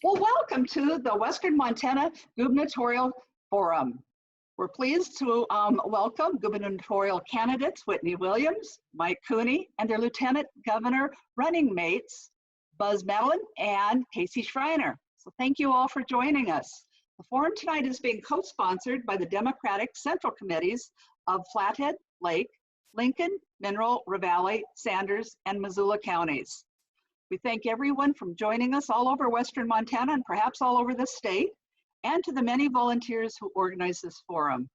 Well, welcome to the Western Montana Gubernatorial Forum. We're pleased to welcome gubernatorial candidates Whitney Williams, Mike Cooney, and their Lieutenant Governor running mates, Buzz Medlin and Casey Schreiner. So thank you all for joining us. The forum tonight is being co-sponsored by the Democratic Central Committees of Flathead, Lake, Lincoln, Mineral, Ravalli, Sanders, and Missoula counties. We thank everyone from joining us all over Western Montana and perhaps all over the state, and to the many volunteers who organize this forum.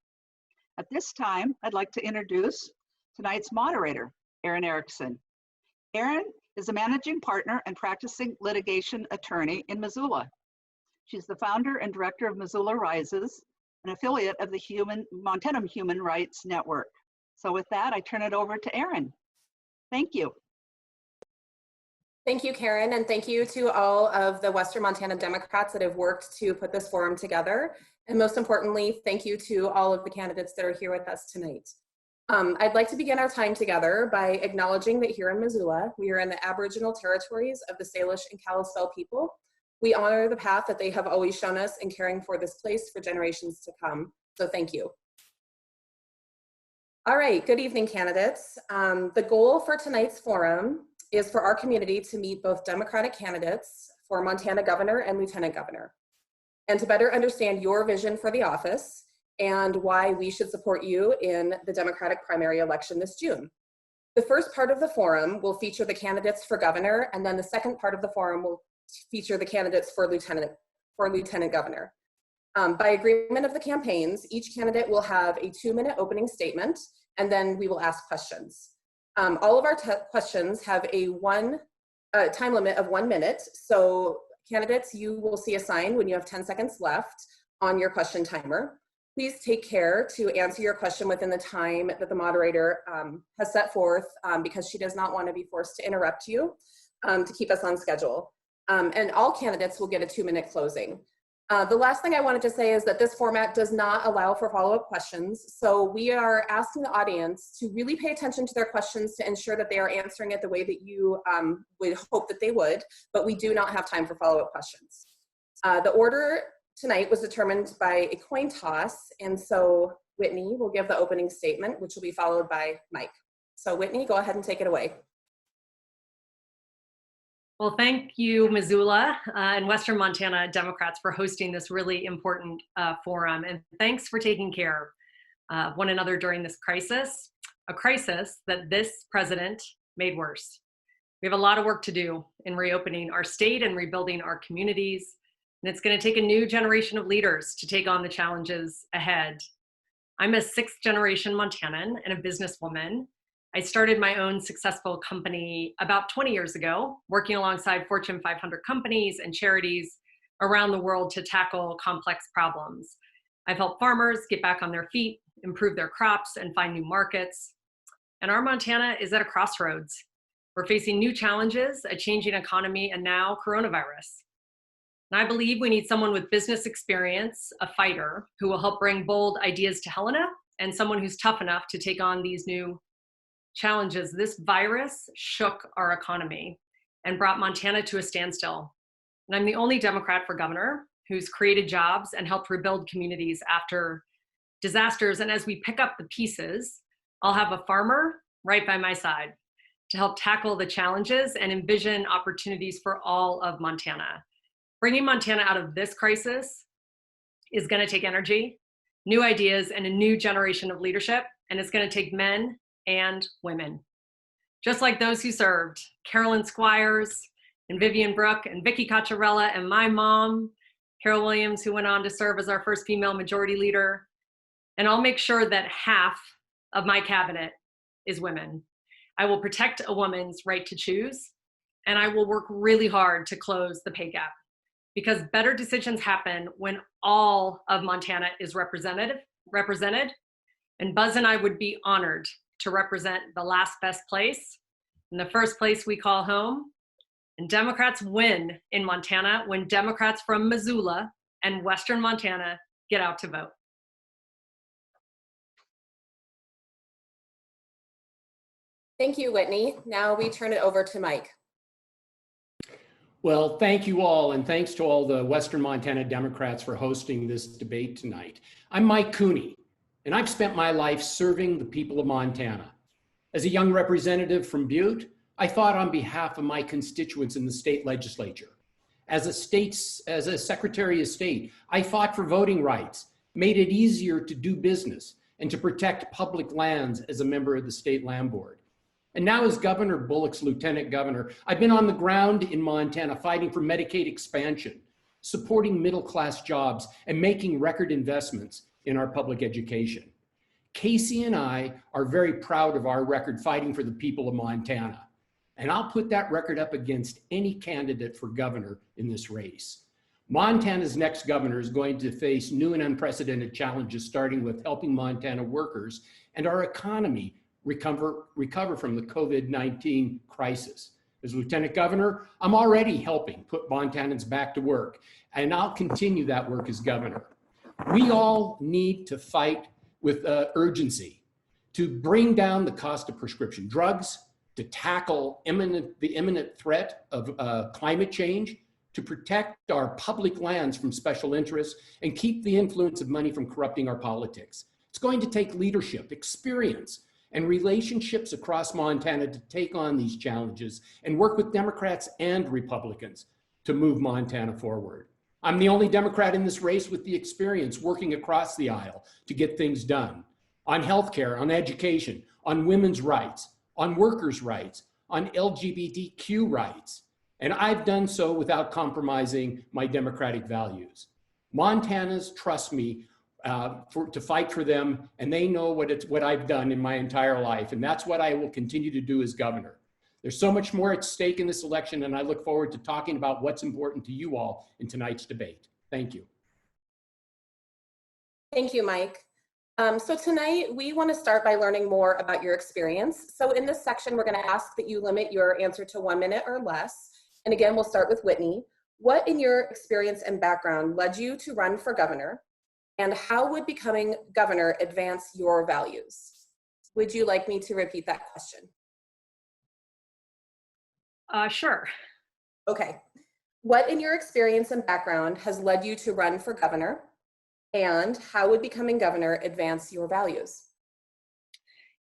At this time, I'd like to introduce tonight's moderator, Erin Erickson. Erin is a managing partner and practicing litigation attorney in Missoula. She's the founder and director of Missoula Rises, an affiliate of the Montana Human Rights Network. So with that, I turn it over to Erin. Thank you. Thank you, Karen, and thank you to all of the Western Montana Democrats that have worked to put this forum together. And most importantly, thank you to all of the candidates that are here with us tonight. I'd like to begin our time together by acknowledging that here in Missoula, we are in the Aboriginal territories of the Salish and Kalispel people. We honor the path that they have always shown us in caring for this place for generations to come. So thank you. All right, good evening, candidates. The goal for tonight's forum is for our community to meet both Democratic candidates for Montana Governor and Lieutenant Governor, and to better understand your vision for the office and why we should support you in the Democratic primary election this June. The first part of the forum will feature the candidates for governor, and then the second part of the forum will feature the candidates for lieutenant governor. By agreement of the campaigns, each candidate will have a 2-minute opening statement, and then we will ask questions. All of our questions have a time limit of 1 minute. So candidates, you will see a sign when you have 10 seconds left on your question timer. Please take care to answer your question within the time that the moderator has set forth because she does not want to be forced to interrupt you to keep us on schedule. And all candidates will get a 2-minute closing. The last thing I wanted to say is that this format does not allow for follow-up questions. So we are asking the audience to really pay attention to their questions to ensure that they are answering it the way that you would hope that they would, but we do not have time for follow-up questions. The order tonight was determined by a coin toss, and so Whitney will give the opening statement, which will be followed by Mike. So Whitney, go ahead and take it away. Well, thank you, Missoula and Western Montana Democrats for hosting this really important forum. And thanks for taking care of one another during this crisis, a crisis that this president made worse. We have a lot of work to do in reopening our state and rebuilding our communities. And it's going to take a new generation of leaders to take on the challenges ahead. I'm a 6th-generation Montanan and a businesswoman. I started my own successful company about 20 years ago, working alongside Fortune 500 companies and charities around the world to tackle complex problems. I've helped farmers get back on their feet, improve their crops, and find new markets. And our Montana is at a crossroads. We're facing new challenges, a changing economy, and now coronavirus. And I believe we need someone with business experience, a fighter, who will help bring bold ideas to Helena, and someone who's tough enough to take on these new challenges. This virus shook our economy and brought Montana to a standstill. And I'm the only Democrat for governor who's created jobs and helped rebuild communities after disasters. And as we pick up the pieces, I'll have a farmer right by my side to help tackle the challenges and envision opportunities for all of Montana. Bringing Montana out of this crisis is going to take energy, new ideas, and a new generation of leadership. And it's going to take men and women, just like those who served, Carolyn Squires and Vivian Brooke and Vicki Cacciarella and my mom, Carol Williams, who went on to serve as our first female majority leader. And I'll make sure that half of my cabinet is women. I will protect a woman's right to choose, and I will work really hard to close the pay gap, because better decisions happen when all of Montana is represented, and Buzz and I would be honored to represent the last best place, in the first place we call home. And Democrats win in Montana when Democrats from Missoula and Western Montana get out to vote. Thank you, Whitney. Now we turn it over to Mike. Well, thank you all, and thanks to all the Western Montana Democrats for hosting this debate tonight. I'm Mike Cooney, and I've spent my life serving the people of Montana. As a young representative from Butte, I fought on behalf of my constituents in the state legislature. As a Secretary of State, I fought for voting rights, made it easier to do business, and to protect public lands as a member of the State Land Board. And now as Governor Bullock's Lieutenant Governor, I've been on the ground in Montana fighting for Medicaid expansion, supporting middle-class jobs, and making record investments in our public education. Casey and I are very proud of our record fighting for the people of Montana. And I'll put that record up against any candidate for governor in this race. Montana's next governor is going to face new and unprecedented challenges, starting with helping Montana workers and our economy recover from the COVID-19 crisis. As Lieutenant Governor, I'm already helping put Montanans back to work, and I'll continue that work as governor. We all need to fight with urgency to bring down the cost of prescription drugs, to tackle the imminent threat of climate change, to protect our public lands from special interests, and keep the influence of money from corrupting our politics. It's going to take leadership, experience, and relationships across Montana to take on these challenges and work with Democrats and Republicans to move Montana forward. I'm the only Democrat in this race with the experience working across the aisle to get things done on healthcare, on education, on women's rights, on workers' rights, on LGBTQ rights. And I've done so without compromising my democratic values. Montanans trust me to fight for them, and they know what I've done in my entire life, and that's what I will continue to do as governor. There's so much more at stake in this election, and I look forward to talking about what's important to you all in tonight's debate. Thank you. Thank you, Mike. So tonight we want to start by learning more about your experience. So in this section, we're going to ask that you limit your answer to 1 minute or less. And again, we'll start with Whitney. What in your experience and background led you to run for governor? And how would becoming governor advance your values? Would you like me to repeat that question? Sure. Okay. What in your experience and background has led you to run for governor? And how would becoming governor advance your values?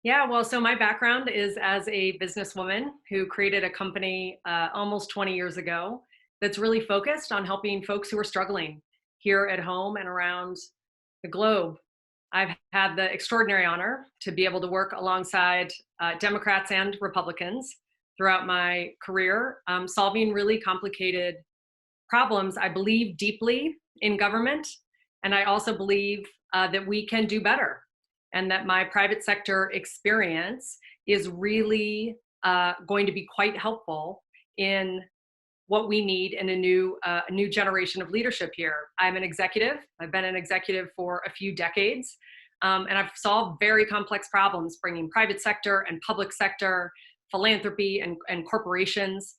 Yeah, well, so my background is as a businesswoman who created a company almost 20 years ago that's really focused on helping folks who are struggling here at home and around the globe. I've had the extraordinary honor to be able to work alongside Democrats and Republicans throughout my career, solving really complicated problems. I believe deeply in government, and I also believe that we can do better, and that my private sector experience is really going to be quite helpful in what we need in a new generation of leadership here. I'm an executive. I've been an executive for a few decades, and I've solved very complex problems, bringing private sector and public sector, philanthropy and corporations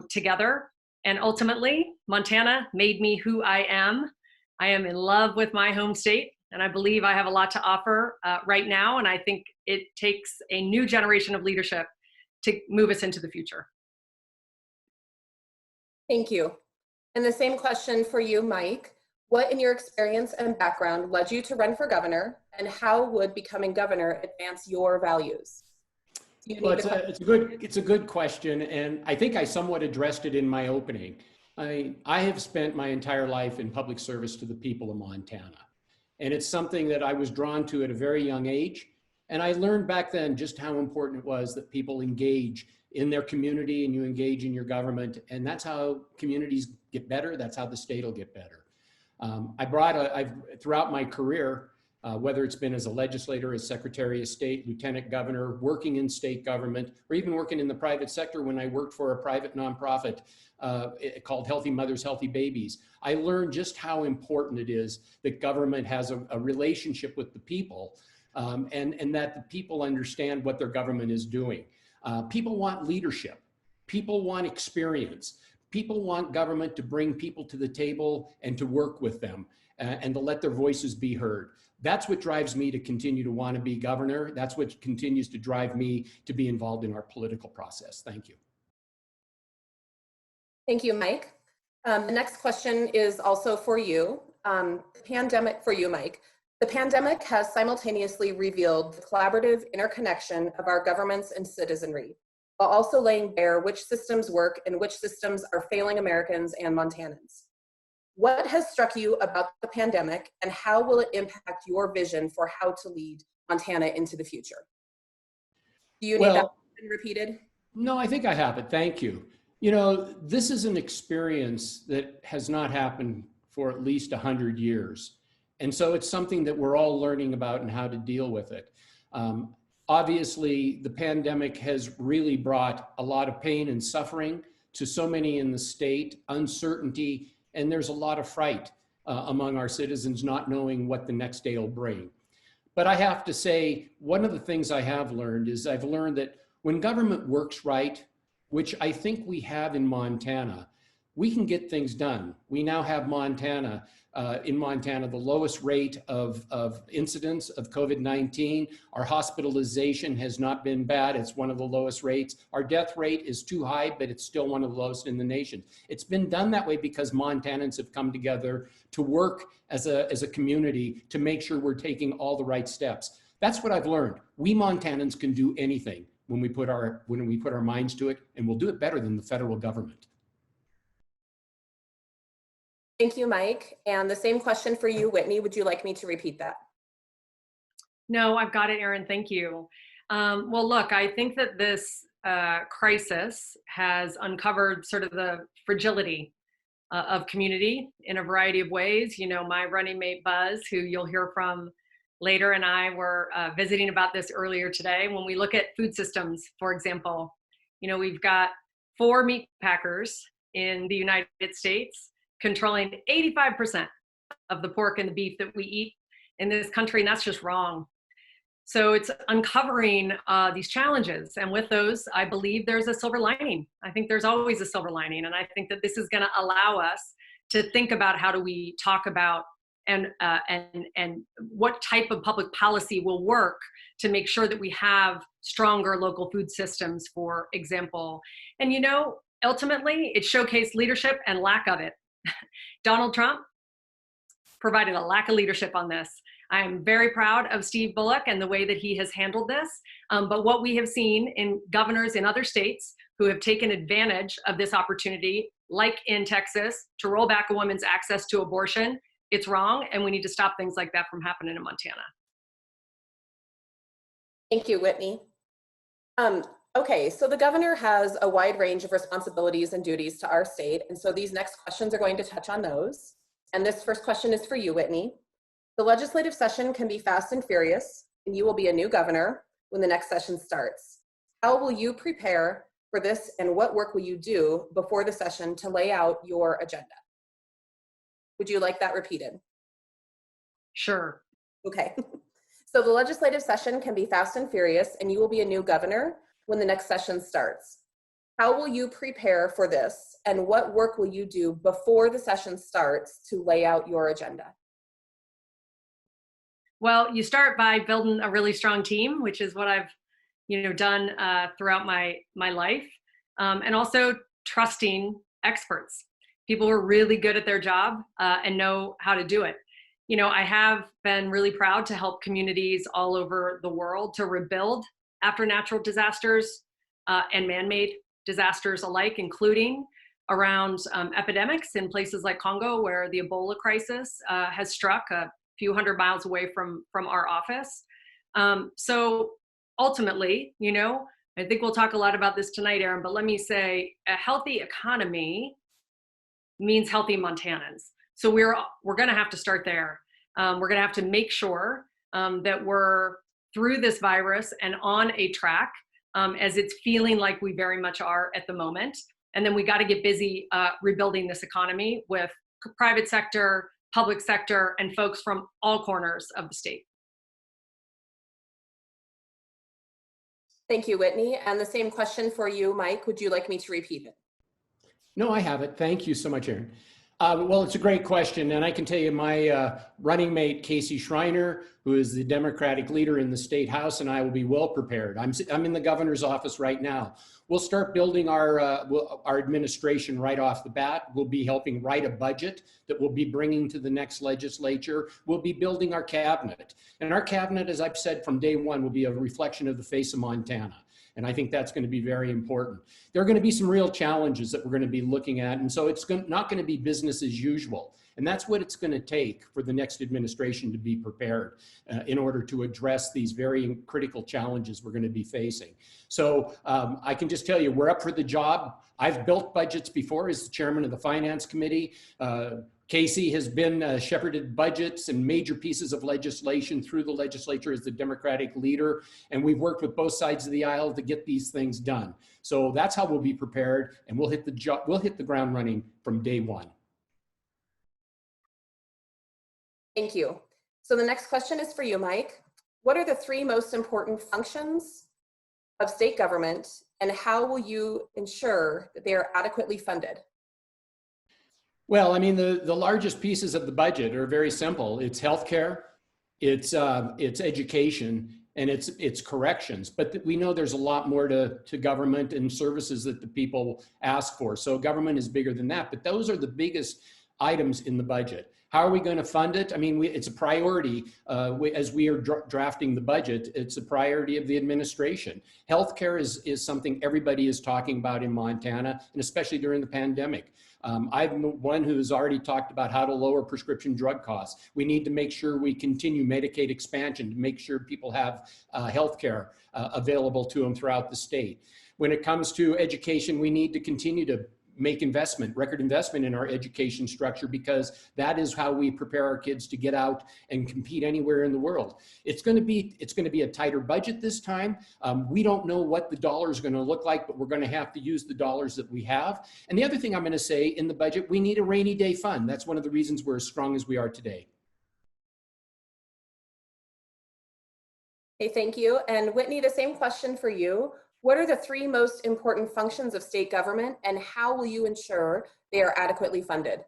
together. And ultimately, Montana made me who I am. I am in love with my home state, and I believe I have a lot to offer right now. And I think it takes a new generation of leadership to move us into the future. Thank you. And the same question for you, Mike. What in your experience and background led you to run for governor, and how would becoming governor advance your values? Well, it's a good question, and I think I somewhat addressed it in my opening. I have spent my entire life in public service to the people of Montana, and it's something that I was drawn to at a very young age. And I learned back then just how important it was that people engage in their community and you engage in your government, and that's how communities get better. That's how the state will get better. I've throughout my career, whether it's been as a legislator, as Secretary of State, Lieutenant Governor, working in state government, or even working in the private sector when I worked for a private nonprofit called Healthy Mothers, Healthy Babies. I learned just how important it is that government has a relationship with the people, and that the people understand what their government is doing. People want leadership. People want experience. People want government to bring people to the table and to work with them and to let their voices be heard. That's what drives me to continue to want to be governor. That's what continues to drive me to be involved in our political process. Thank you. Thank you, Mike. The next question is also for you. For you, Mike. The pandemic has simultaneously revealed the collaborative interconnection of our governments and citizenry, while also laying bare which systems work and which systems are failing Americans and Montanans. What has struck you about the pandemic, and how will it impact your vision for how to lead Montana into the future? Do you need that repeated? No, I think I have it. Thank you. You know, this is an experience that has not happened for at least 100 years. And so it's something that we're all learning about and how to deal with it. Obviously, the pandemic has really brought a lot of pain and suffering to so many in the state, uncertainty, and there's a lot of fright among our citizens not knowing what the next day will bring. But I have to say, one of the things I have learned is I've learned that when government works right, which I think we have in Montana, we can get things done. We now have in Montana, the lowest rate of incidence of COVID-19. Our hospitalization has not been bad. It's one of the lowest rates. Our death rate is too high, but it's still one of the lowest in the nation. It's been done that way because Montanans have come together to work as a community to make sure we're taking all the right steps. That's what I've learned. We Montanans can do anything when we put our minds to it, and we'll do it better than the federal government. Thank you, Mike. And the same question for you, Whitney. Would you like me to repeat that? No, I've got it, Erin. Thank you. Well, look, I think that this crisis has uncovered sort of the fragility of community in a variety of ways. You know, my running mate Buzz, who you'll hear from later, and I were visiting about this earlier today. When we look at food systems, for example, you know, we've got 4 meat packers in the United States controlling 85% of the pork and the beef that we eat in this country, and that's just wrong. So it's uncovering these challenges, and with those, I believe there's a silver lining. I think there's always a silver lining, and I think that this is going to allow us to think about how do we talk about and what type of public policy will work to make sure that we have stronger local food systems, for example. And you know, ultimately, it showcased leadership and lack of it. Donald Trump provided a lack of leadership on this. I am very proud of Steve Bullock and the way that he has handled this. But what we have seen in governors in other states who have taken advantage of this opportunity, like in Texas, to roll back a woman's access to abortion, it's wrong, and we need to stop things like that from happening in Montana. Thank you, Whitney. Okay, so the governor has a wide range of responsibilities and duties to our state, and so these next questions are going to touch on those. And this first question is for you, Whitney. The legislative session can be fast and furious, and you will be a new governor when the next session starts. How will you prepare for this, and what work will you do before the session to lay out your agenda? Would you like that repeated? Sure. Okay. So the legislative session can be fast and furious, and you will be a new governor when the next session starts. How will you prepare for this, and what work will you do before the session starts to lay out your agenda? Well, you start by building a really strong team, which is what I've, done throughout my life, and also trusting experts, people who are really good at their job and know how to do it. You know, I have been really proud to help communities all over the world to rebuild after natural disasters and man-made disasters alike, including around epidemics in places like Congo, where the Ebola crisis has struck a few hundred miles away from our office. So ultimately, I think we'll talk a lot about this tonight, Erin, but let me say a healthy economy means healthy Montanans. So we're going to have to start there. We're going to have to make sure that we're through this virus and on a track, as it's feeling like we very much are at the moment. And then we got to get busy rebuilding this economy with private sector, public sector, and folks from all corners of the state. Thank you, Whitney. And the same question for you, Mike. Would you like me to repeat it? No, I have it. Thank you so much, Erin. Well, it's a great question. And I can tell you my running mate, Casey Schreiner, who is the Democratic leader in the state house, and I will be well prepared. I'm in the governor's office right now. We'll start building our administration right off the bat. We'll be helping write a budget that we'll be bringing to the next legislature. We'll be building our cabinet. And our cabinet, as I've said from day one, will be a reflection of the face of Montana. And I think that's going to be very important. There are going to be some real challenges that we're going to be looking at. And so it's not going to be business as usual. And that's what it's going to take for the next administration to be prepared in order to address these very critical challenges we're going to be facing. So I can just tell you, we're up for the job. I've built budgets before as the chairman of the Finance Committee. Casey has been shepherded budgets and major pieces of legislation through the legislature as the Democratic leader. And we've worked with both sides of the aisle to get these things done. So that's how we'll be prepared, and we'll hit the ground running from day one. Thank you. So the next question is for you, Mike. What are the 3 most important functions of state government, and how will you ensure that they are adequately funded? Well, I mean, the largest pieces of the budget are very simple. It's healthcare, it's education, and it's corrections. But we know there's a lot more to government and services that the people ask for. So government is bigger than that. But those are the biggest items in the budget. How are we going to fund it? I mean, it's a priority as we are drafting the budget. It's a priority of the administration. Healthcare is something everybody is talking about in Montana, and especially during the pandemic. I'm one who has already talked about how to lower prescription drug costs. We need to make sure we continue Medicaid expansion to make sure people have healthcare available to them throughout the state. When it comes to education, we need to continue to make record investment in our education structure, because that is how we prepare our kids to get out and compete anywhere in the world. It's going to be a tighter budget this time. We don't know what the dollar is going to look like, but we're going to have to use the dollars that we have. And the other thing I'm going to say, in the budget, we need a rainy day fund. That's one of the reasons we're as strong as we are today. Okay, thank you. And Whitney, the same question for you. What are the 3 most important functions of state government, and how will you ensure they are adequately funded?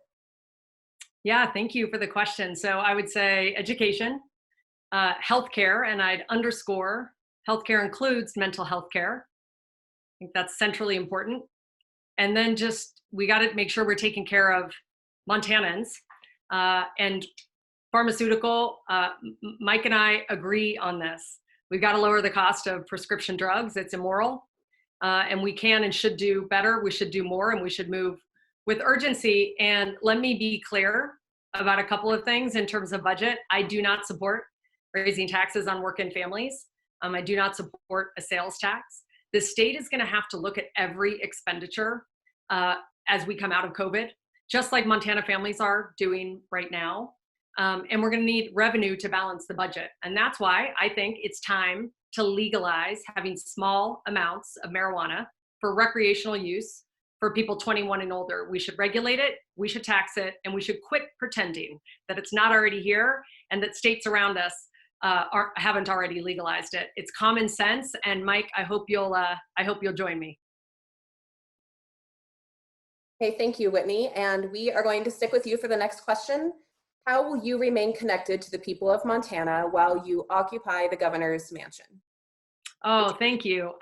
Yeah, thank you for the question. So I would say education, healthcare, and I'd underscore healthcare includes mental health care. I think that's centrally important. And then we got to make sure we're taking care of Montanans and pharmaceutical. Mike and I agree on this. We've got to lower the cost of prescription drugs. It's immoral. And we can and should do better. We should do more, and we should move with urgency. And let me be clear about a couple of things in terms of budget. I do not support raising taxes on working families. I do not support a sales tax. The state is going to have to look at every expenditure as we come out of COVID, just like Montana families are doing right now. And we're going to need revenue to balance the budget. And that's why I think it's time to legalize having small amounts of marijuana for recreational use for people 21 and older. We should regulate it, we should tax it, and we should quit pretending that it's not already here and that states around us haven't already legalized it. It's common sense. And Mike, I hope you'll join me. Okay, thank you, Whitney. And we are going to stick with you for the next question. How will you remain connected to the people of Montana while you occupy the governor's mansion? Oh, thank you.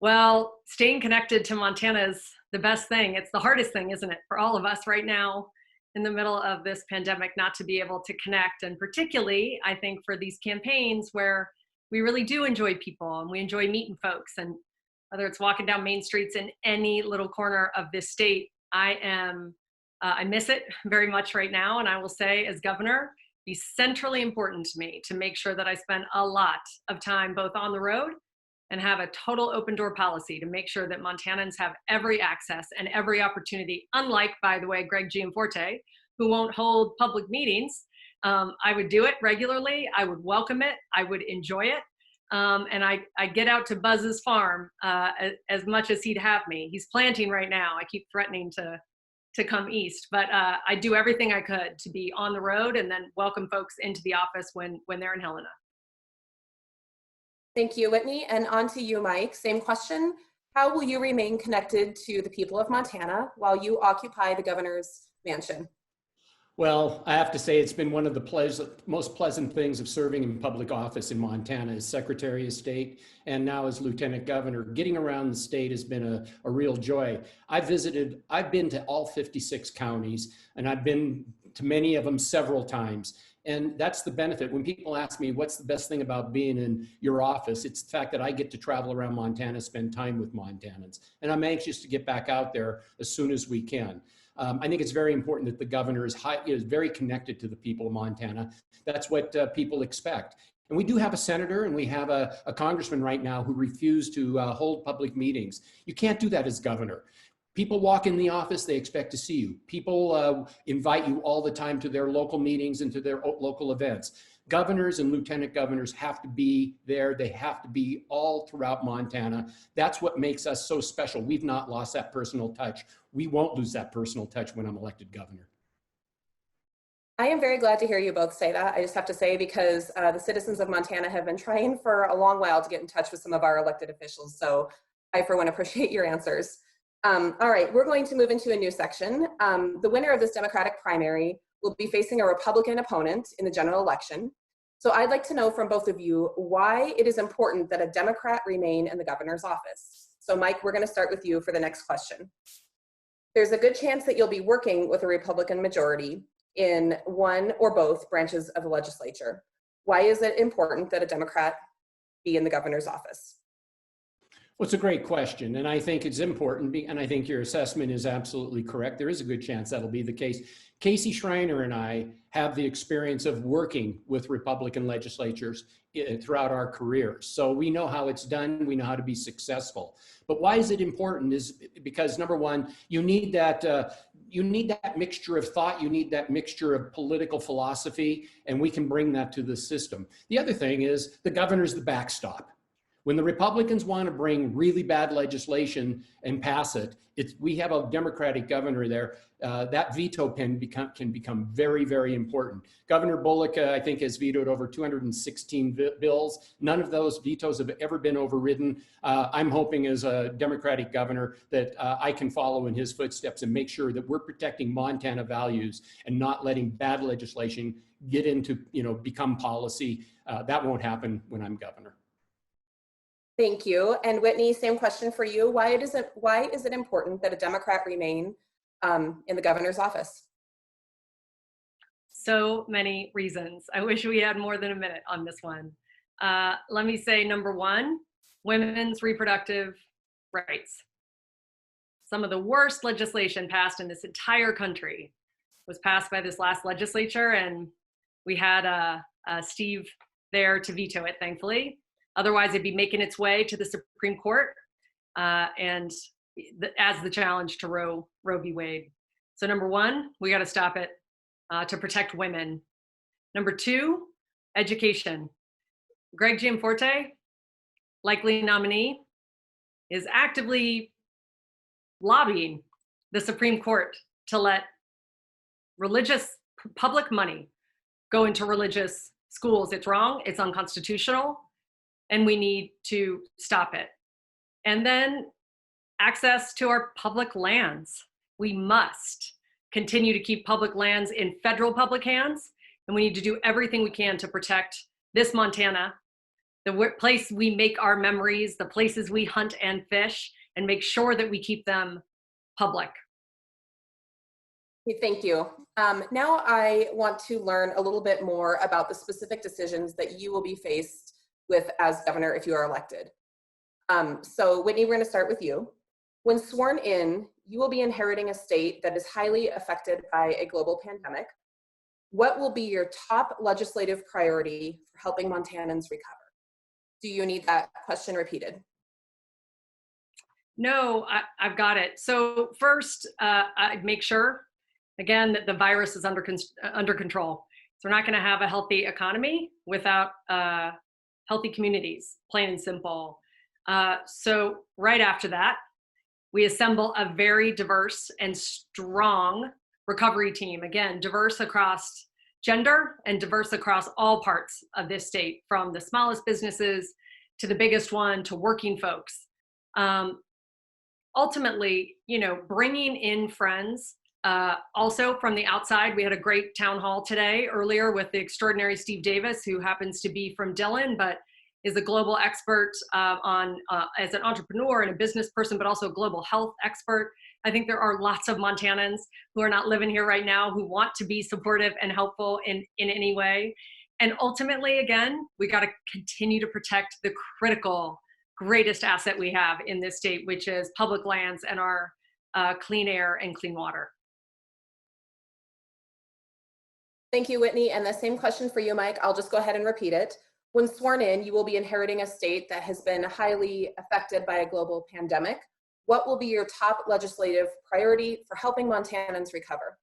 Well, staying connected to Montana is the best thing. It's the hardest thing, isn't it, for all of us right now in the middle of this pandemic, not to be able to connect. And particularly, I think, for these campaigns where we really do enjoy people and we enjoy meeting folks, and whether it's walking down main streets in any little corner of this state, I miss it very much right now. And I will say, as governor, be centrally important to me to make sure that I spend a lot of time both on the road and have a total open door policy to make sure that Montanans have every access and every opportunity, unlike, by the way, Greg Gianforte, who won't hold public meetings. I would do it regularly. I would welcome it. I would enjoy it. And I get out to Buzz's farm as much as he'd have me. He's planting right now. I keep threatening to come east, but I do everything I could to be on the road and then welcome folks into the office when they're in Helena. Thank you, Whitney. And on to you, Mike. Same question. How will you remain connected to the people of Montana while you occupy the governor's mansion? Well, I have to say it's been one of the most pleasant things of serving in public office in Montana as Secretary of State and now as Lieutenant Governor. Getting around the state has been a real joy. I've been to all 56 counties, and I've been to many of them several times. And that's the benefit. When people ask me, what's the best thing about being in your office? It's the fact that I get to travel around Montana, spend time with Montanans. And I'm anxious to get back out there as soon as we can. I think it's very important that the governor is very connected to the people of Montana. That's what people expect. And we do have a senator and we have a congressman right now who refused to hold public meetings. You can't do that as governor. People walk in the office, they expect to see you. People invite you all the time to their local meetings and to their local events. Governors and lieutenant governors have to be there. They have to be all throughout Montana. That's what makes us so special. We've not lost that personal touch. We won't lose that personal touch when I'm elected governor. I am very glad to hear you both say that. I just have to say, because the citizens of Montana have been trying for a long while to get in touch with some of our elected officials. So I, for one, appreciate your answers. All right, we're going to move into a new section. The winner of this Democratic primary will be facing a Republican opponent in the general election. So I'd like to know from both of you why it is important that a Democrat remain in the governor's office. So Mike, we're going to start with you for the next question. There's a good chance that you'll be working with a Republican majority in one or both branches of the legislature. Why is it important that a Democrat be in the governor's office? Well, it's a great question, and I think it's important, and I think your assessment is absolutely correct. There is a good chance that'll be the case. Casey Schreiner and I have the experience of working with Republican legislatures throughout our careers. So we know how it's done, we know how to be successful. But why is it important is because, number one, you need that mixture of thought, you need that mixture of political philosophy, and we can bring that to the system. The other thing is the governor's the backstop. When the Republicans want to bring really bad legislation and pass it, we have a Democratic governor there. That veto pen can become very, very important. Governor Bullock, I think, has vetoed over 216 bills. None of those vetoes have ever been overridden. I'm hoping as a Democratic governor that I can follow in his footsteps and make sure that we're protecting Montana values and not letting bad legislation get into, become policy. That won't happen when I'm governor. Thank you. And Whitney, same question for you. Why is it important that a Democrat remain in the governor's office? So many reasons. I wish we had more than a minute on this one. Let me say, number one, women's reproductive rights. Some of the worst legislation passed in this entire country was passed by this last legislature, and we had Steve there to veto it, thankfully. Otherwise, it'd be making its way to the Supreme Court as the challenge to Roe v. Wade. So number one, we got to stop it to protect women. Number two, education. Greg Gianforte, likely nominee, is actively lobbying the Supreme Court to let religious public money go into religious schools. It's wrong, it's unconstitutional, and we need to stop it. And then access to our public lands. We must continue to keep public lands in federal public hands, and we need to do everything we can to protect this Montana, the place we make our memories, the places we hunt and fish, and make sure that we keep them public. Thank you. Now I want to learn a little bit more about the specific decisions that you will be faced with as governor if you are elected. So Whitney, we're going to start with you. When sworn in, you will be inheriting a state that is highly affected by a global pandemic. What will be your top legislative priority for helping Montanans recover? Do you need that question repeated? No, I've got it. So first, I'd make sure, again, that the virus is under control. So we're not going to have a healthy economy without healthy communities, plain and simple. So right after that, we assemble a very diverse and strong recovery team. Again, diverse across gender and diverse across all parts of this state, from the smallest businesses to the biggest one to working folks. Ultimately, bringing in friends Also from the outside, we had a great town hall today earlier with the extraordinary Steve Davis, who happens to be from Dillon, but is a global expert as an entrepreneur and a business person, but also a global health expert. I think there are lots of Montanans who are not living here right now who want to be supportive and helpful in any way. And ultimately, again, we got to continue to protect the critical, greatest asset we have in this state, which is public lands and our clean air and clean water. Thank you, Whitney. And the same question for you, Mike. I'll just go ahead and repeat it. When sworn in, you will be inheriting a state that has been highly affected by a global pandemic. What will be your top legislative priority for helping Montanans recover?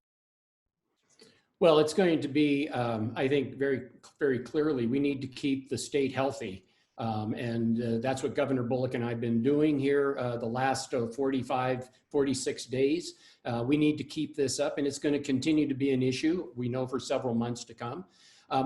Well, it's going to be, I think, very, very clearly, we need to keep the state healthy. That's what Governor Bullock and I have been doing here the last 46 days. We need to keep this up, and it's going to continue to be an issue, we know, for several months to come.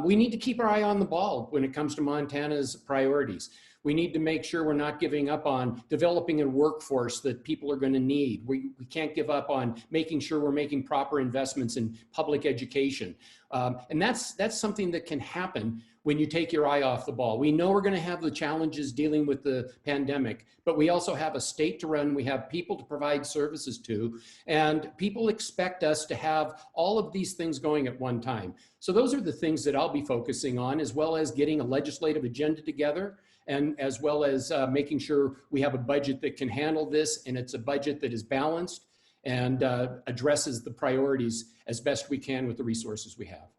We need to keep our eye on the ball when it comes to Montana's priorities. We need to make sure we're not giving up on developing a workforce that people are going to need. We can't give up on making sure we're making proper investments in public education. And that's something that can happen when you take your eye off the ball. We know we're going to have the challenges dealing with the pandemic, but we also have a state to run. We have people to provide services to, and people expect us to have all of these things going at one time. So those are the things that I'll be focusing on, as well as getting a legislative agenda together, and as well as making sure we have a budget that can handle this, and it's a budget that is balanced and addresses the priorities as best we can with the resources we have.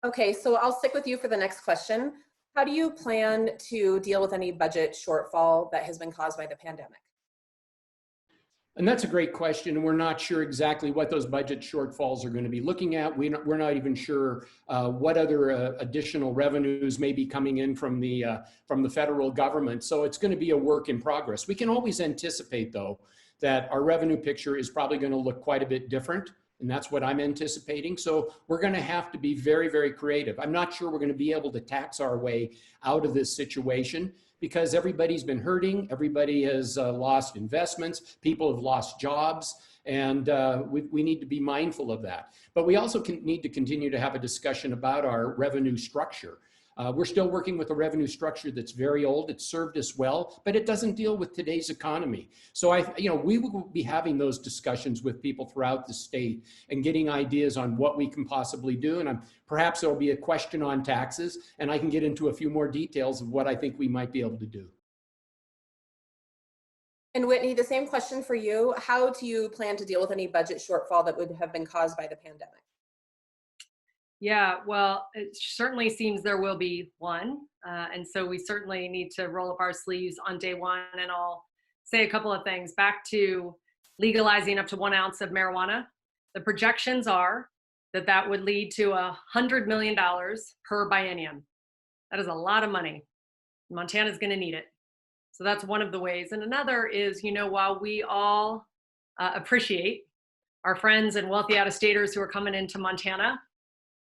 Okay, so I'll stick with you for the next question. How do you plan to deal with any budget shortfall that has been caused by the pandemic? And that's a great question, and we're not sure exactly what those budget shortfalls are going to be looking at. We're not even sure what other additional revenues may be coming in from the federal government. So it's going to be a work in progress. We can always anticipate, though, that our revenue picture is probably going to look quite a bit different, and that's what I'm anticipating. So we're going to have to be very, very creative. I'm not sure we're going to be able to tax our way out of this situation, because everybody's been hurting, everybody has lost investments, people have lost jobs, and we need to be mindful of that. But we also need to continue to have a discussion about our revenue structure. We're still working with a revenue structure that's very old. It's served us well, but it doesn't deal with today's economy. So we will be having those discussions with people throughout the state and getting ideas on what we can possibly do. And perhaps there'll be a question on taxes, and I can get into a few more details of what I think we might be able to do. And Whitney, the same question for you. How do you plan to deal with any budget shortfall that would have been caused by the pandemic? Yeah, well, it certainly seems there will be one. And so we certainly need to roll up our sleeves on day one. And I'll say a couple of things. Back to legalizing up to 1 ounce of marijuana. The projections are that that would lead to $100 million per biennium. That is a lot of money. Montana's going to need it. So that's one of the ways. And another is, while we all appreciate our friends and wealthy out-of-staters who are coming into Montana,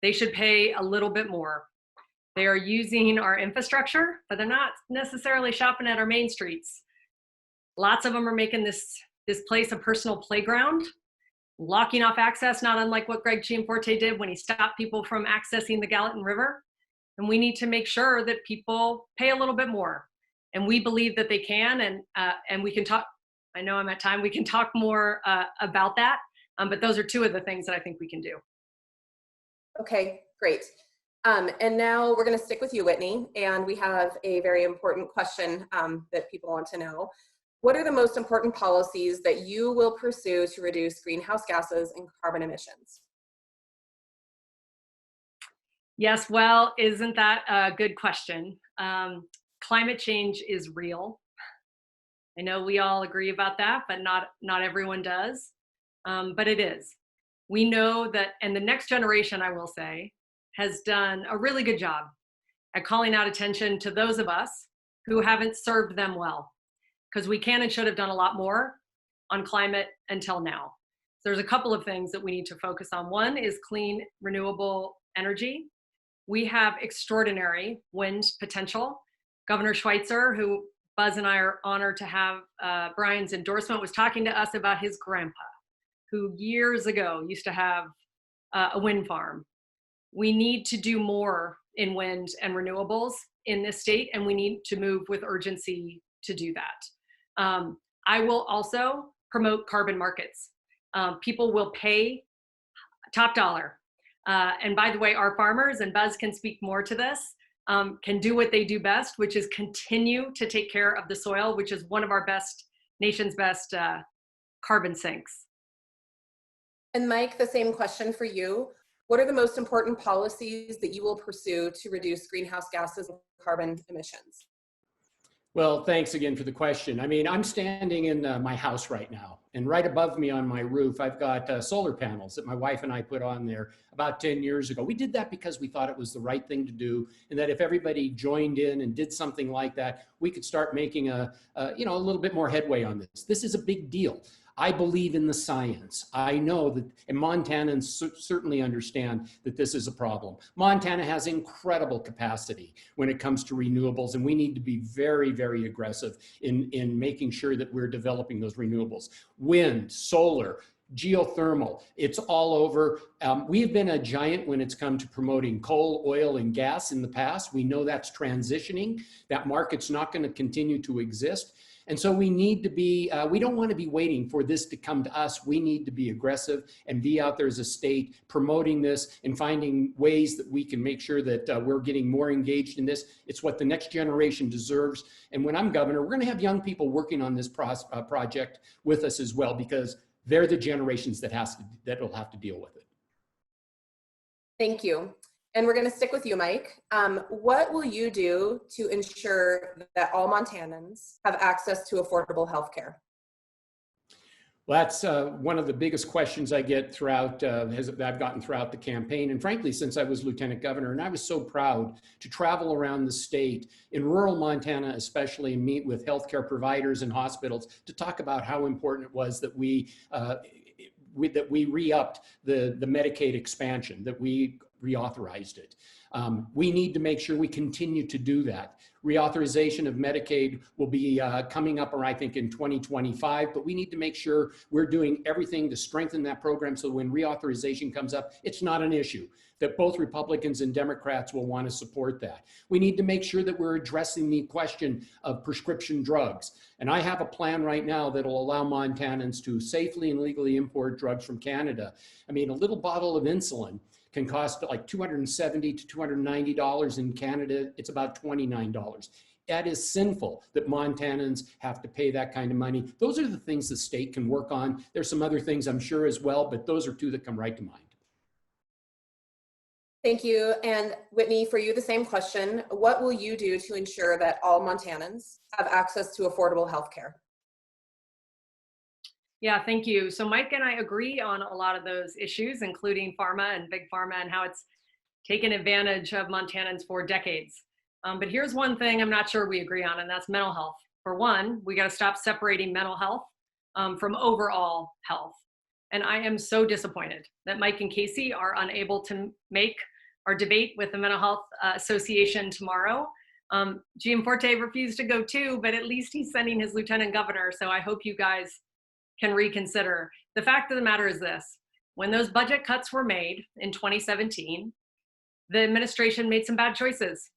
they should pay a little bit more. They are using our infrastructure, but they're not necessarily shopping at our main streets. Lots of them are making this place a personal playground, locking off access, not unlike what Greg Gianforte did when he stopped people from accessing the Gallatin River. And we need to make sure that people pay a little bit more. And we believe that they can, and we can talk, I know I'm at time, we can talk more about that, but those are two of the things that I think we can do. Okay, great. And now we're going to stick with you, Whitney, and we have a very important question that people want to know. What are the most important policies that you will pursue to reduce greenhouse gases and carbon emissions? Yes, well, isn't that a good question? Climate change is real. I know we all agree about that, but not everyone does, but it is. We know that, and the next generation, I will say, has done a really good job at calling out attention to those of us who haven't served them well, because we can and should have done a lot more on climate until now. So there's a couple of things that we need to focus on. One is clean, renewable energy. We have extraordinary wind potential. Governor Schweitzer, who Buzz and I are honored to have Brian's endorsement, was talking to us about his grandpa, who years ago used to have a wind farm. We need to do more in wind and renewables in this state, and we need to move with urgency to do that. I will also promote carbon markets. People will pay top dollar. And by the way, our farmers, and Buzz can speak more to this, can do what they do best, which is continue to take care of the soil, which is one of our nation's best carbon sinks. And Mike, the same question for you. What are the most important policies that you will pursue to reduce greenhouse gases and carbon emissions? Well, thanks again for the question. I mean, I'm standing in my house right now, and right above me on my roof, I've got solar panels that my wife and I put on there about 10 years ago. We did that because we thought it was the right thing to do, and that if everybody joined in and did something like that, we could start making a little bit more headway on this. This is a big deal. I believe in the science. I know that, and Montanans certainly understand that this is a problem. Montana has incredible capacity when it comes to renewables, and we need to be very, very aggressive in making sure that we're developing those renewables. Wind, solar, geothermal, it's all over. We've been a giant when it's come to promoting coal, oil, and gas in the past. We know that's transitioning. That market's not going to continue to exist. And so we need to be, we don't want to be waiting for this to come to us. We need to be aggressive and be out there as a state promoting this and finding ways that we can make sure that we're getting more engaged in this. It's what the next generation deserves. And when I'm governor, we're going to have young people working on this project with us as well, because they're the generations that will have to deal with it. Thank you. And we're going to stick with you, Mike. What will you do to ensure that all Montanans have access to affordable health care? Well, that's one of the biggest questions I get throughout, I've gotten throughout the campaign. And frankly, since I was lieutenant governor, and I was so proud to travel around the state in rural Montana, especially, and meet with healthcare providers and hospitals to talk about how important it was that we re-upped the Medicaid expansion, that we reauthorized it. We need to make sure we continue to do that. Reauthorization of Medicaid will be coming up, I think, in 2025, but we need to make sure we're doing everything to strengthen that program so when reauthorization comes up, it's not an issue, that both Republicans and Democrats will want to support that. We need to make sure that we're addressing the question of prescription drugs. And I have a plan right now that will allow Montanans to safely and legally import drugs from Canada. I mean, a little bottle of insulin can cost like $270 to $290. In Canada, it's about $29. That is sinful that Montanans have to pay that kind of money. Those are the things the state can work on. There's some other things I'm sure as well, but those are two that come right to mind. Thank you. And Whitney, for you, the same question. What will you do to ensure that all Montanans have access to affordable health care? Yeah, thank you. So Mike and I agree on a lot of those issues, including pharma and big pharma and how it's taken advantage of Montanans for decades. But here's one thing I'm not sure we agree on, and that's mental health. For one, we got to stop separating mental health from overall health. And I am so disappointed that Mike and Casey are unable to make our debate with the Mental Health Association tomorrow. Gianforte refused to go too, but at least he's sending his lieutenant governor. So I hope you guys can reconsider. The fact of the matter is this: when those budget cuts were made in 2017, the administration made some bad choices.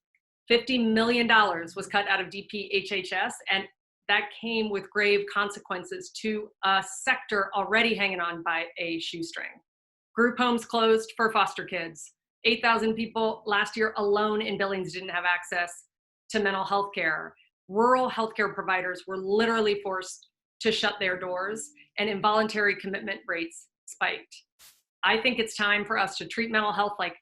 $50 million was cut out of DPHHS, and that came with grave consequences to a sector already hanging on by a shoestring. Group homes closed for foster kids. 8,000 people last year alone in Billings didn't have access to mental health care. Rural healthcare providers were literally forced to shut their doors, and involuntary commitment rates spiked. I think it's time for us to treat mental health like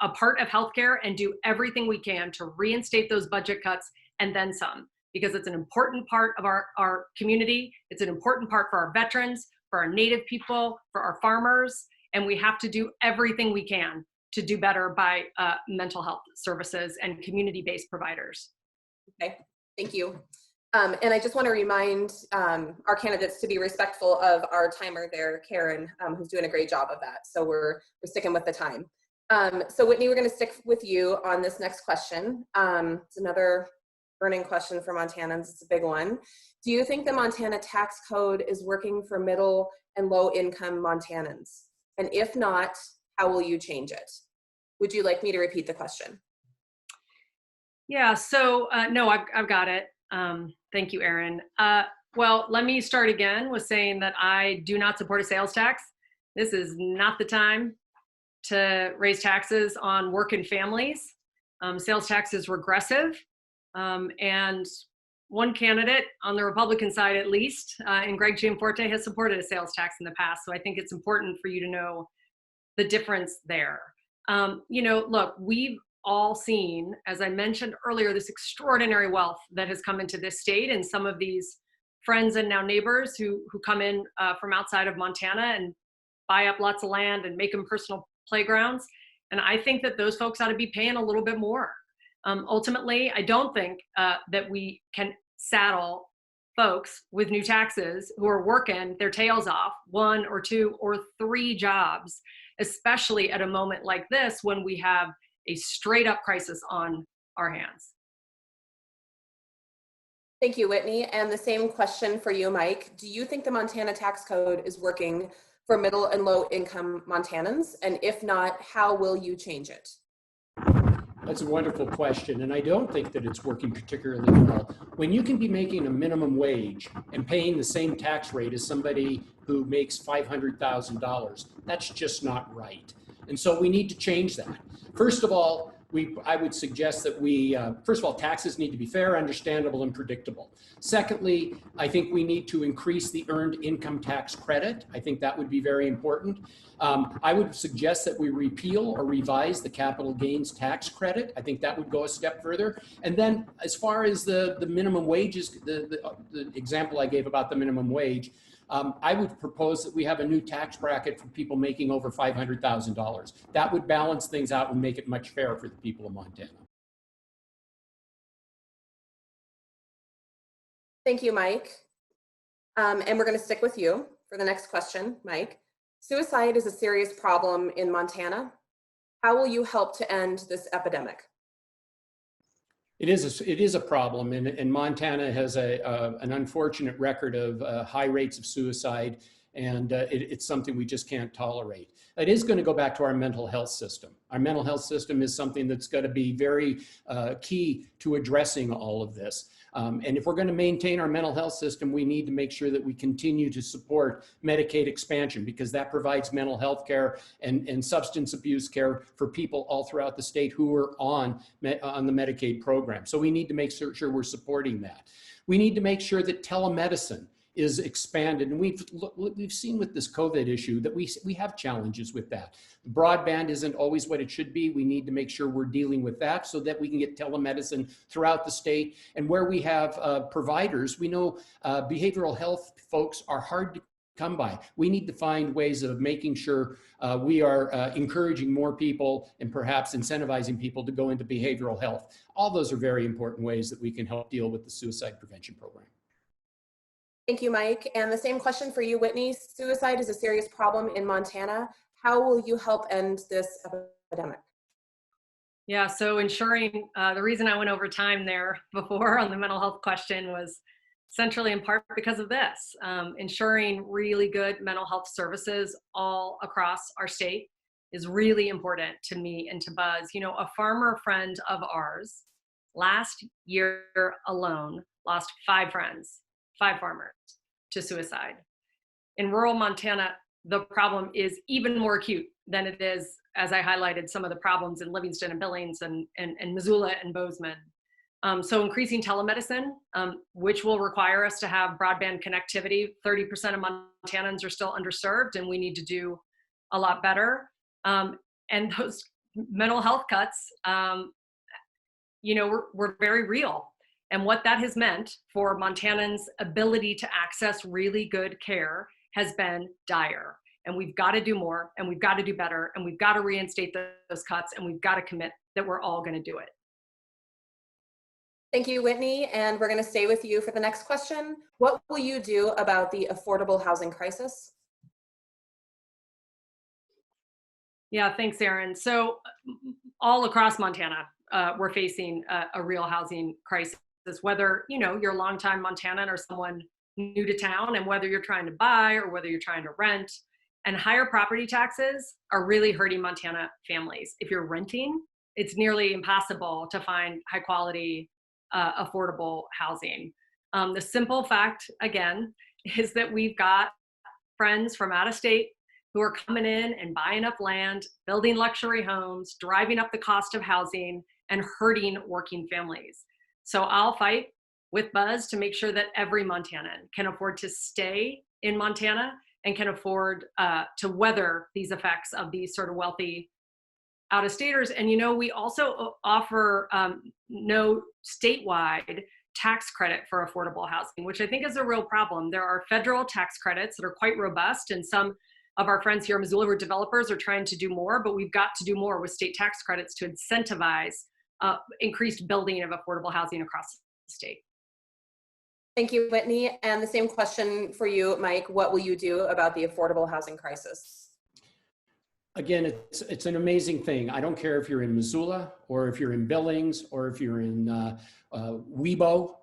a part of healthcare and do everything we can to reinstate those budget cuts and then some, because it's an important part of our community. It's an important part for our veterans, for our Native people, for our farmers, and we have to do everything we can to do better by mental health services and community-based providers. Okay, thank you. And I just want to remind our candidates to be respectful of our timer there, Karen, who's doing a great job of that. So we're sticking with the time. So Whitney, we're going to stick with you on this next question. It's another burning question for Montanans. It's a big one. Do you think the Montana tax code is working for middle and low income Montanans? And if not, how will you change it? Would you like me to repeat the question? Yeah, so no, I've got it. Thank you, Erin. Well, let me start again with saying that I do not support a sales tax. This is not the time to raise taxes on working families. Sales tax is regressive. And one candidate on the Republican side, at least, and Greg Gianforte, has supported a sales tax in the past. So I think it's important for you to know the difference there. Look, we've all seen, as I mentioned earlier, this extraordinary wealth that has come into this state, and some of these friends and now neighbors who come in from outside of Montana and buy up lots of land and make them personal playgrounds. And I think that those folks ought to be paying a little bit more. Ultimately, I don't think that we can saddle folks with new taxes who are working their tails off 1 or 2 or 3 jobs, especially at a moment like this when we have a straight up crisis on our hands. Thank you, Whitney. And the same question for you, Mike. Do you think the Montana tax code is working for middle and low income Montanans? And if not, how will you change it? That's a wonderful question, and I don't think that it's working particularly well. When you can be making a minimum wage and paying the same tax rate as somebody who makes $500,000, that's just not right. And so we need to change that. First of all, I would suggest that first of all, taxes need to be fair, understandable, and predictable. Secondly, I think we need to increase the earned income tax credit. I think that would be very important. I would suggest that we repeal or revise the capital gains tax credit. I think that would go a step further. And then as far as the minimum wages, the example I gave about the minimum wage, I would propose that we have a new tax bracket for people making over $500,000. That would balance things out and make it much fairer for the people of Montana. Thank you, Mike. And we're going to stick with you for the next question, Mike. Suicide is a serious problem in Montana. How will you help to end this epidemic? It is a problem, and Montana has an unfortunate record of high rates of suicide, and it's something we just can't tolerate. It is going to go back to our mental health system. Our mental health system is something that's going to be very key to addressing all of this. And if we're going to maintain our mental health system, we need to make sure that we continue to support Medicaid expansion, because that provides mental health care and substance abuse care for people all throughout the state who are on the Medicaid program. So we need to make sure we're supporting that. We need to make sure that telemedicine is expanded. And we've seen with this COVID issue that we have challenges with that. Broadband isn't always what it should be. We need to make sure we're dealing with that so that we can get telemedicine throughout the state. And where we have providers, we know behavioral health folks are hard to come by. We need to find ways of making sure we are encouraging more people and perhaps incentivizing people to go into behavioral health. All those are very important ways that we can help deal with the suicide prevention program. Thank you, Mike. And the same question for you, Whitney. Suicide is a serious problem in Montana. How will you help end this epidemic? Yeah, so ensuring, the reason I went over time there before on the mental health question was centrally in part because of this. Ensuring really good mental health services all across our state is really important to me and to Buzz. You know, a farmer friend of ours last year alone lost 5 friends. 5 farmers to suicide. In rural Montana, the problem is even more acute than it is, as I highlighted, some of the problems in Livingston and Billings and Missoula and Bozeman. So increasing telemedicine, which will require us to have broadband connectivity. 30% of Montanans are still underserved, and we need to do a lot better. And those mental health cuts, you know, we're very real. And what that has meant for Montanans' ability to access really good care has been dire. And we've got to do more, and we've got to do better, and we've got to reinstate those cuts, and we've got to commit that we're all going to do it. Thank you, Whitney. And we're going to stay with you for the next question. What will you do about the affordable housing crisis? Yeah, thanks, Erin. So all across Montana, we're facing a real housing crisis. whether, you know, you're a longtime Montanan or someone new to town, and whether you're trying to buy or whether you're trying to rent. And higher property taxes are really hurting Montana families. If you're renting, it's nearly impossible to find high quality, affordable housing. The simple fact, again, is that we've got friends from out of state who are coming in and buying up land, building luxury homes, driving up the cost of housing, and hurting working families. So I'll fight with Buzz to make sure that every Montanan can afford to stay in Montana and can afford to weather these effects of these sort of wealthy out-of-staters. And, you know, we also offer no statewide tax credit for affordable housing, which I think is a real problem. There are federal tax credits that are quite robust, and some of our friends here in Missoula who are developers are trying to do more, but we've got to do more with state tax credits to incentivize increased building of affordable housing across the state. Thank you, Whitney. And the same question for you, Mike. What will you do about the affordable housing crisis? Again, it's an amazing thing. I don't care if you're in Missoula or if you're in Billings or if you're in Webo.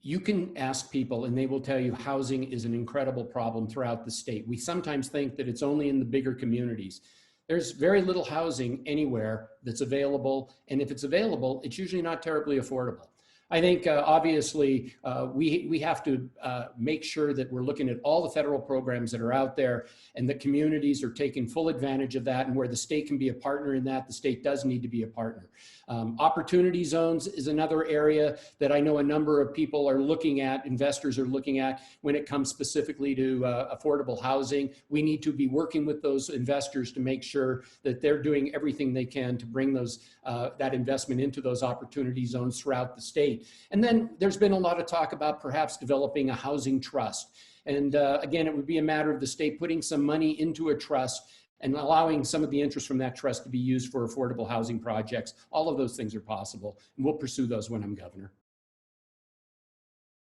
You can ask people and they will tell you housing is an incredible problem throughout the state. We sometimes think that it's only in the bigger communities. There's very little housing anywhere that's available. And if it's available, it's usually not terribly affordable. I think obviously we have to make sure that we're looking at all the federal programs that are out there and the communities are taking full advantage of that, and where the state can be a partner in that, the state does need to be a partner. Opportunity zones is another area that I know a number of people are looking at, investors are looking at when it comes specifically to affordable housing. We need to be working with those investors to make sure that they're doing everything they can to bring those that investment into those opportunity zones throughout the state. And then there's been a lot of talk about perhaps developing a housing trust. And again, it would be a matter of the state putting some money into a trust and allowing some of the interest from that trust to be used for affordable housing projects. All of those things are possible, and we'll pursue those when I'm governor.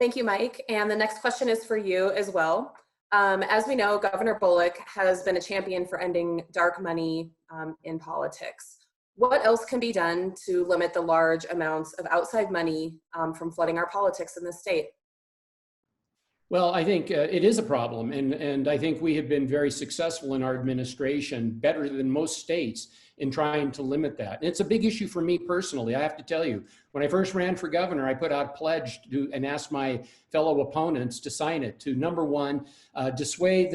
Thank you, Mike. And the next question is for you as well. As we know, Governor Bullock has been a champion for ending dark money in politics. What else can be done to limit the large amounts of outside money from flooding our politics in the state? Well, I think it is a problem, and I think we have been very successful in our administration, better than most states, in trying to limit that. And it's a big issue for me personally. I have to tell you, when I first ran for governor, I put out a pledge to, and asked my fellow opponents to sign it to, number one, dissuade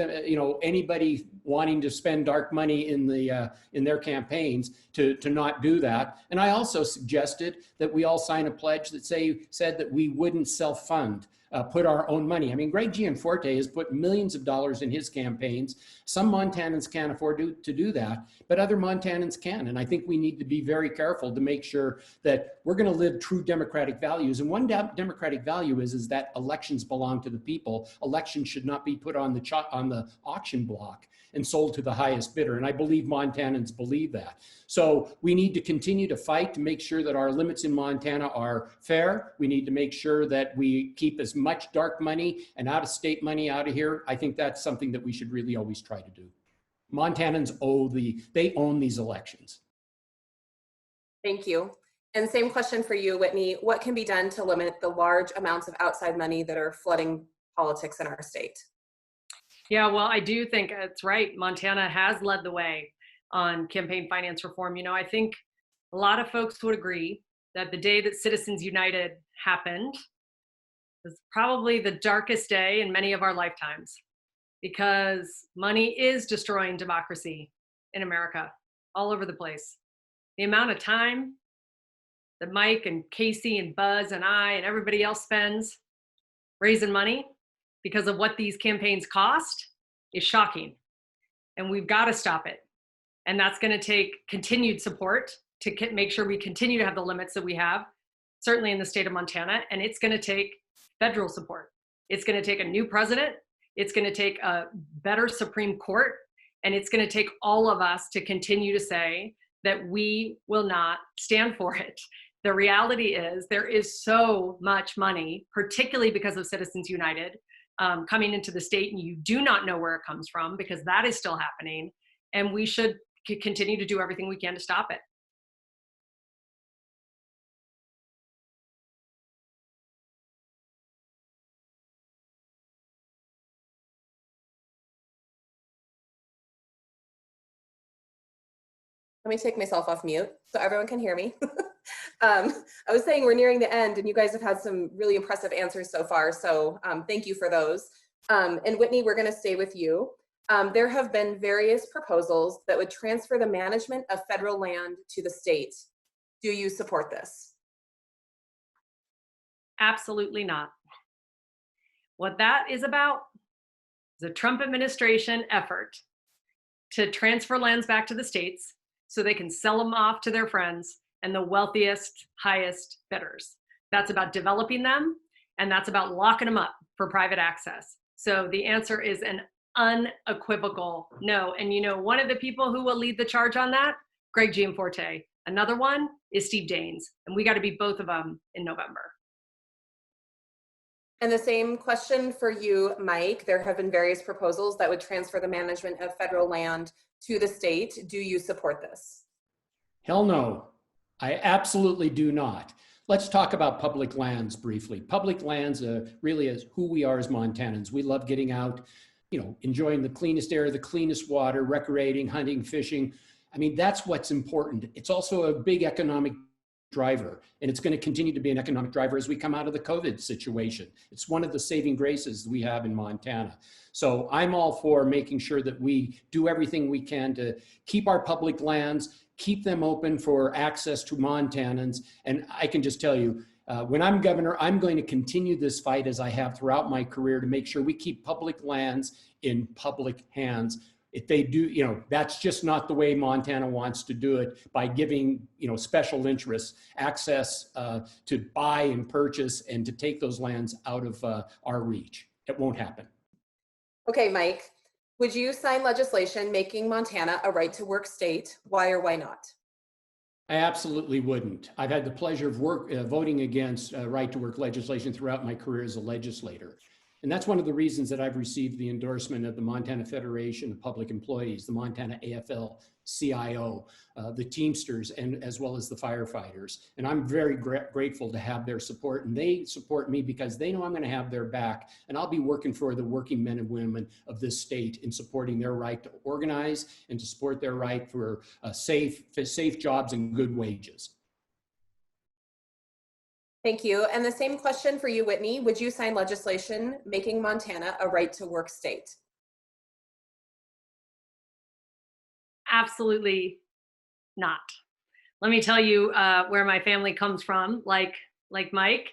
anybody wanting to spend dark money in their campaigns to not do that. And I also suggested that we all sign a pledge that said that we wouldn't self-fund. Put our own money. I mean, Greg Gianforte has put millions of dollars in his campaigns. Some Montanans can't afford to do that, but other Montanans can. And I think we need to be very careful to make sure that we're going to live true democratic values. And one democratic value is that elections belong to the people. Elections should not be put on the auction block and sold to the highest bidder. And I believe Montanans believe that. So we need to continue to fight to make sure that our limits in Montana are fair. We need to make sure that we keep as much dark money and out-of-state money out of here. I think that's something that we should really always try to do. Montanans they own these elections. Thank you. And same question for you, Whitney. What can be done to limit the large amounts of outside money that are flooding politics in our state? Yeah, well, I do think it's right. Montana has led the way on campaign finance reform. You know, I think a lot of folks would agree that the day that Citizens United happened was probably the darkest day in many of our lifetimes, because money is destroying democracy in America all over the place. The amount of time that Mike and Casey and Buzz and I and everybody else spends raising money because of what these campaigns cost is shocking. And we've got to stop it. And that's going to take continued support to make sure we continue to have the limits that we have, certainly in the state of Montana. And it's going to take federal support. It's going to take a new president. It's going to take a better Supreme Court. And it's going to take all of us to continue to say that we will not stand for it. The reality is there is so much money, particularly because of Citizens United, coming into the state, and you do not know where it comes from, because that is still happening. And we should continue to do everything we can to stop it. Let me take myself off mute so everyone can hear me. I was saying we're nearing the end and you guys have had some really impressive answers so far. So thank you for those. And Whitney, we're gonna stay with you. There have been various proposals that would transfer the management of federal land to the state. Do you support this? Absolutely not. What that is about is a Trump administration effort to transfer lands back to the states so they can sell them off to their friends and the wealthiest, highest bidders. That's about developing them, and that's about locking them up for private access. So the answer is an unequivocal no. And you know, one of the people who will lead the charge on that, Greg Gianforte. Another one is Steve Daines, and we got to beat both of them in November. And the same question for you, Mike. There have been various proposals that would transfer the management of federal land to the state. Do you support this? Hell no, I absolutely do not. Let's talk about public lands briefly. Public lands really is who we are as Montanans. We love getting out, you know, enjoying the cleanest air, the cleanest water, recreating, hunting, fishing. I mean, that's what's important. It's also a big economic driver, and it's going to continue to be an economic driver as we come out of the COVID situation. It's one of the saving graces we have in Montana. So I'm all for making sure that we do everything we can to keep our public lands, keep them open for access to Montanans. And I can just tell you, when I'm governor, I'm going to continue this fight as I have throughout my career to make sure we keep public lands in public hands. If they do, you know, that's just not the way Montana wants to do it, by giving, you know, special interests access to buy and purchase and to take those lands out of our reach. It won't happen. Okay, Mike, would you sign legislation making Montana a right to work state? Why or why not? I absolutely wouldn't. I've had the pleasure of voting against right to work legislation throughout my career as a legislator. And that's one of the reasons that I've received the endorsement of the Montana Federation of Public Employees, the Montana AFL-CIO, the Teamsters, and as well as the firefighters. And I'm very grateful to have their support. And they support me because they know I'm going to have their back. And I'll be working for the working men and women of this state in supporting their right to organize and to support their right for safe jobs and good wages. Thank you. And the same question for you, Whitney. Would you sign legislation making Montana a right to work state? Absolutely not. Let me tell you where my family comes from. Like Mike,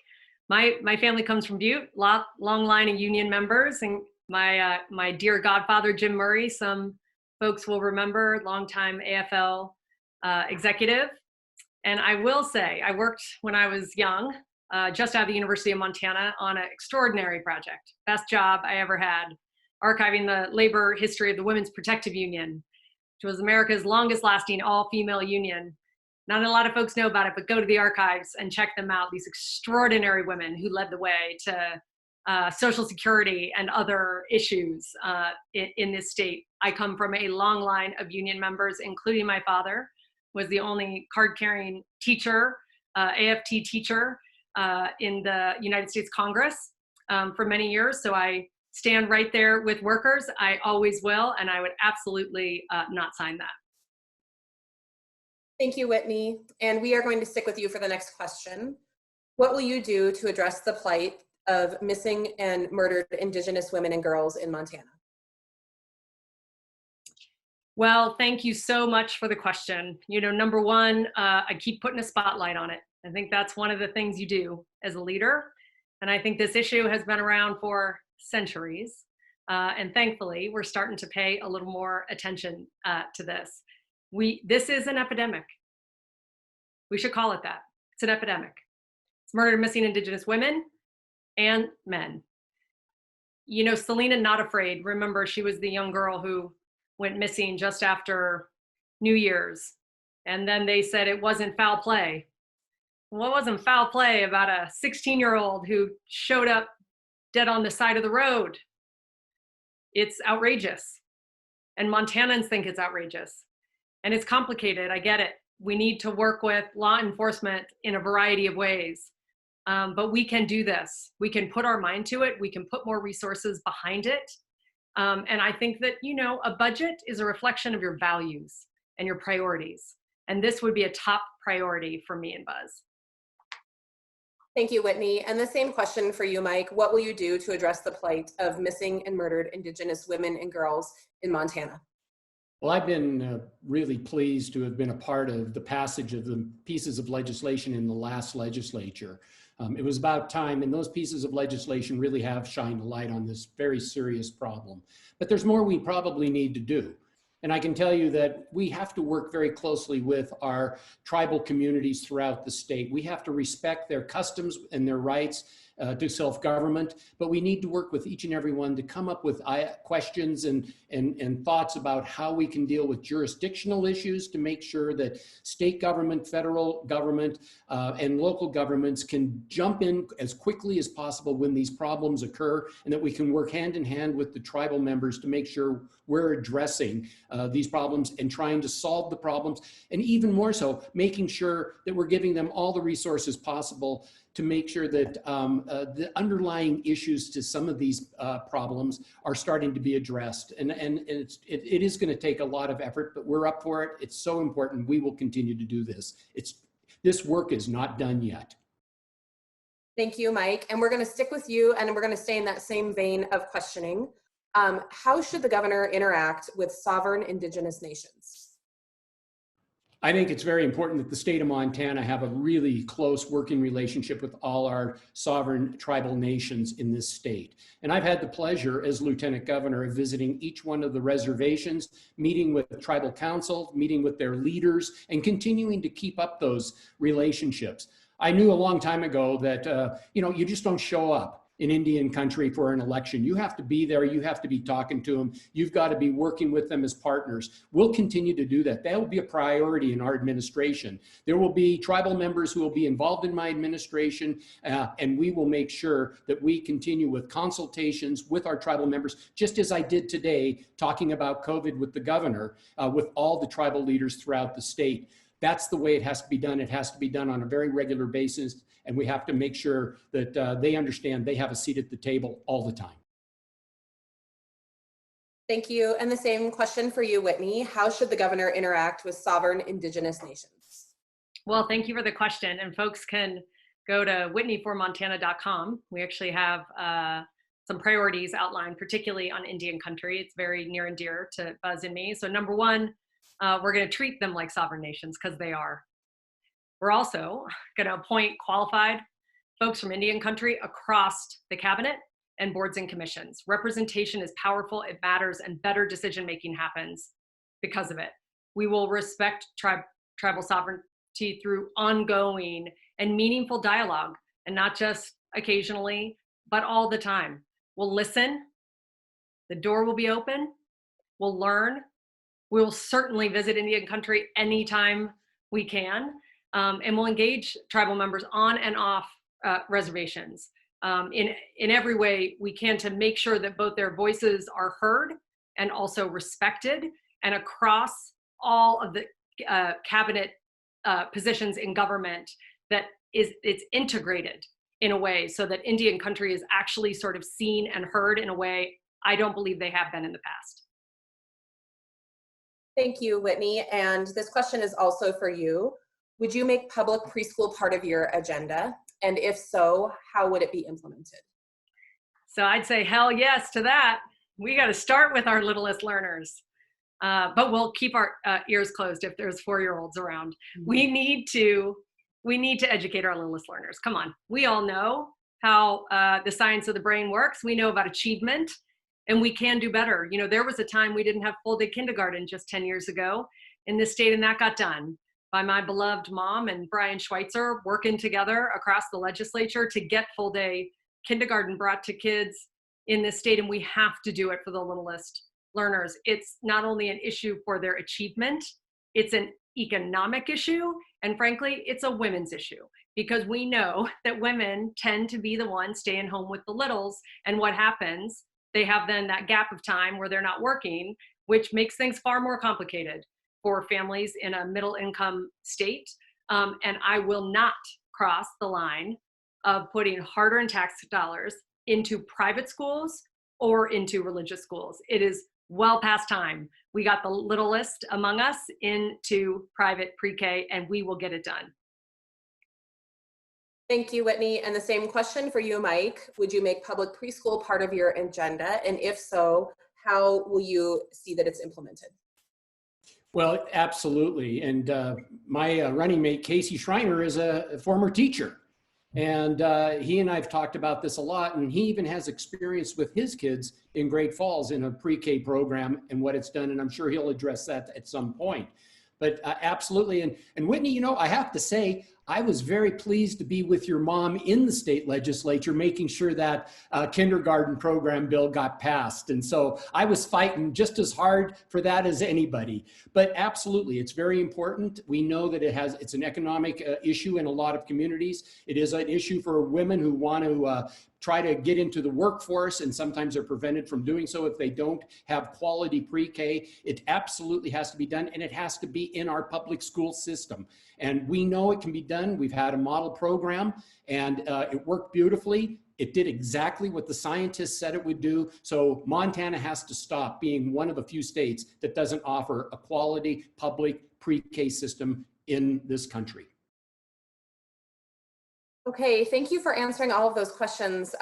my family comes from Butte, long line of union members, and my dear godfather, Jim Murray, some folks will remember, longtime AFL executive. And I will say, I worked when I was young, just out of the University of Montana, on an extraordinary project. Best job I ever had, archiving the labor history of the Women's Protective Union, which was America's longest lasting all-female union. Not a lot of folks know about it, but go to the archives and check them out. These extraordinary women who led the way to Social Security and other issues in this state. I come from a long line of union members, including my father, was the only card-carrying teacher, AFT teacher in the United States Congress for many years. So I stand right there with workers. I always will, and I would absolutely not sign that. Thank you, Whitney. And we are going to stick with you for the next question. What will you do to address the plight of missing and murdered Indigenous women and girls in Montana? Well, thank you so much for the question. You know, number one, I keep putting a spotlight on it. I think that's one of the things you do as a leader. And I think this issue has been around for centuries. And thankfully, we're starting to pay a little more attention to this. This is an epidemic. We should call it that. It's an epidemic. It's murdered and missing Indigenous women and men. You know, Selena Not Afraid, remember, she was the young girl who went missing just after New Year's. And then they said it wasn't foul play. Well, it wasn't foul play about a 16-year-old who showed up dead on the side of the road. It's outrageous. And Montanans think it's outrageous. And it's complicated, I get it. We need to work with law enforcement in a variety of ways. But we can do this. We can put our mind to it. We can put more resources behind it. And I think that, you know, a budget is a reflection of your values and your priorities. And this would be a top priority for me and Buzz. Thank you, Whitney. And the same question for you, Mike. What will you do to address the plight of missing and murdered Indigenous women and girls in Montana? Well, I've been really pleased to have been a part of the passage of the pieces of legislation in the last legislature. It was about time, and those pieces of legislation really have shined a light on this very serious problem. But there's more we probably need to do. And I can tell you that we have to work very closely with our tribal communities throughout the state. We have to respect their customs and their rights to self-government, but we need to work with each and every one to come up with questions and thoughts about how we can deal with jurisdictional issues to make sure that state government, federal government, and local governments can jump in as quickly as possible when these problems occur, and that we can work hand in hand with the tribal members to make sure we're addressing these problems and trying to solve the problems, and even more so, making sure that we're giving them all the resources possible to make sure that the underlying issues to some of these problems are starting to be addressed. And it is going to take a lot of effort, but we're up for it. It's so important. We will continue to do this. This work is not done yet. Thank you, Mike. And we're going to stick with you, and we're going to stay in that same vein of questioning. How should the governor interact with sovereign Indigenous nations? I think it's very important that the state of Montana have a really close working relationship with all our sovereign tribal nations in this state. And I've had the pleasure as Lieutenant Governor of visiting each one of the reservations, meeting with the tribal council, meeting with their leaders, and continuing to keep up those relationships. I knew a long time ago that, you just don't show up in Indian country for an election. You have to be there. You have to be talking to them. You've got to be working with them as partners. We'll continue to do that. That will be a priority in our administration. There will be tribal members who will be involved in my administration, and we will make sure that we continue with consultations with our tribal members, just as I did today, talking about COVID with the governor, with all the tribal leaders throughout the state. That's the way it has to be done. It has to be done on a very regular basis. And we have to make sure that they understand they have a seat at the table all the time. Thank you. And the same question for you, Whitney. How should the governor interact with sovereign Indigenous nations? Well, thank you for the question. And folks can go to whitneyformontana.com. We actually have some priorities outlined, particularly on Indian country. It's very near and dear to Buzz and me. So number one, we're going to treat them like sovereign nations because they are. We're also going to appoint qualified folks from Indian country across the cabinet and boards and commissions. Representation is powerful, it matters, and better decision-making happens because of it. We will respect tribal sovereignty through ongoing and meaningful dialogue, and not just occasionally, but all the time. We'll listen, the door will be open, we'll learn, we'll certainly visit Indian country anytime we can. And we'll engage tribal members on and off reservations in every way we can to make sure that both their voices are heard and also respected, and across all of the cabinet positions in government, that it's integrated in a way so that Indian country is actually sort of seen and heard in a way I don't believe they have been in the past. Thank you, Whitney. And this question is also for you. Would you make public preschool part of your agenda? And if so, how would it be implemented? So I'd say hell yes to that. We got to start with our littlest learners, but we'll keep our ears closed if there's 4-year-olds around. Mm-hmm. We need to educate our littlest learners. Come on, we all know how the science of the brain works. We know about achievement, and we can do better. There was a time we didn't have full-day kindergarten just 10 years ago in this state, and that got done by my beloved mom and Brian Schweitzer working together across the legislature to get full-day kindergarten brought to kids in this state, and we have to do it for the littlest learners. It's not only an issue for their achievement, it's an economic issue, and frankly, it's a women's issue, because we know that women tend to be the ones staying home with the littles, and what happens? They have then that gap of time where they're not working, which makes things far more complicated for families in a middle income state. And I will not cross the line of putting hard-earned tax dollars into private schools or into religious schools. It is well past time We got the littlest among us into private pre-K, and we will get it done. Thank you, Whitney. And the same question for you, Mike. Would you make public preschool part of your agenda? And if so, how will you see that it's implemented? Well, absolutely. And my running mate, Casey Schreiner, is a former teacher. And he and I have talked about this a lot. And he even has experience with his kids in Great Falls in a pre-K program and what it's done. And I'm sure he'll address that at some point. But absolutely. And Whitney, you know, I have to say, I was very pleased to be with your mom in the state legislature, making sure that kindergarten program bill got passed. And so I was fighting just as hard for that as anybody. But absolutely, it's very important. We know that it's an economic issue in a lot of communities. It is an issue for women who want to try to get into the workforce, and sometimes they're prevented from doing so if they don't have quality pre-K. It absolutely has to be done, and it has to be in our public school system. And we know it can be done. We've had a model program, and it worked beautifully. It did exactly what the scientists said it would do. So Montana has to stop being one of the few states that doesn't offer a quality public pre-K system in this country. Okay, thank you for answering all of those questions.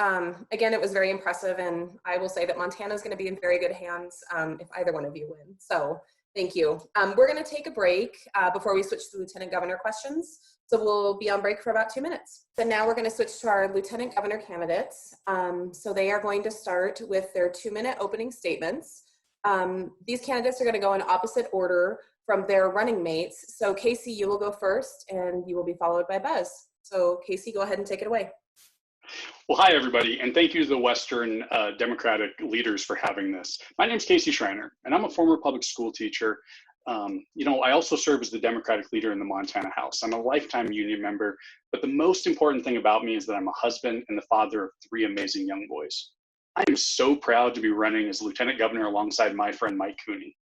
Again, it was very impressive, and I will say that Montana is going to be in very good hands if either one of you win. So thank you. We're going to take a break before we switch to Lieutenant Governor questions. So we'll be on break for about 2 minutes. So now we're going to switch to our Lieutenant Governor candidates. So they are going to start with their 2-minute opening statements. These candidates are going to go in opposite order from their running mates. So Casey, you will go first, and you will be followed by Buzz. So Casey, go ahead and take it away. Well, hi, everybody, and thank you to the Western Democratic leaders for having this. My name is Casey Schreiner, and I'm a former public school teacher. You know, I also serve as the Democratic leader in the Montana House. I'm a lifetime union member, but the most important thing about me is that I'm a husband and the father of 3 amazing young boys. I am so proud to be running as Lieutenant Governor alongside my friend Mike Cooney.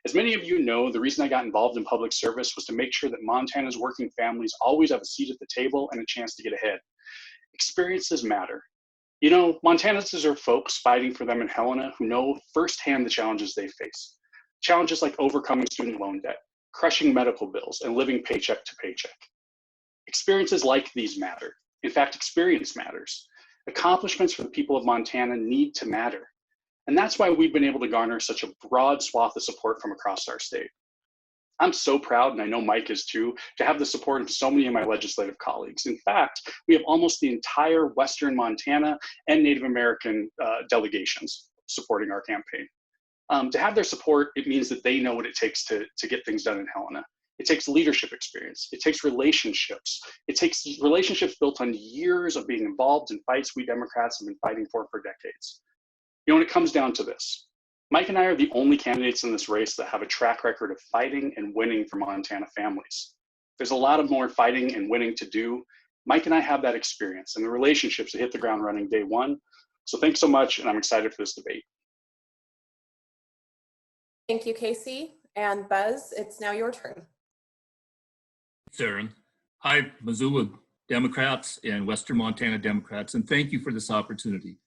As many of you know, the reason I got involved in public service was to make sure that Montana's working families always have a seat at the table and a chance to get ahead. Experiences matter. You know, Montanans deserve folks fighting for them in Helena who know firsthand the challenges they face. Challenges like overcoming student loan debt, crushing medical bills, and living paycheck to paycheck. Experiences like these matter. In fact, experience matters. Accomplishments for the people of Montana need to matter. And that's why we've been able to garner such a broad swath of support from across our state. I'm so proud, and I know Mike is too, to have the support of so many of my legislative colleagues. In fact, we have almost the entire Western Montana and Native American delegations supporting our campaign. To have their support, it means that they know what it takes to get things done in Helena. It takes leadership experience. It takes relationships. It takes relationships built on years of being involved in fights we Democrats have been fighting for decades. You know, when it comes down to this, Mike and I are the only candidates in this race that have a track record of fighting and winning for Montana families. There's a lot of more fighting and winning to do. Mike and I have that experience and the relationships that hit the ground running day one. So thanks so much, and I'm excited for this debate. Thank you, Casey. And Buzz, it's now your turn. Sharon. Hi, Missoula Democrats and Western Montana Democrats, and thank you for this opportunity.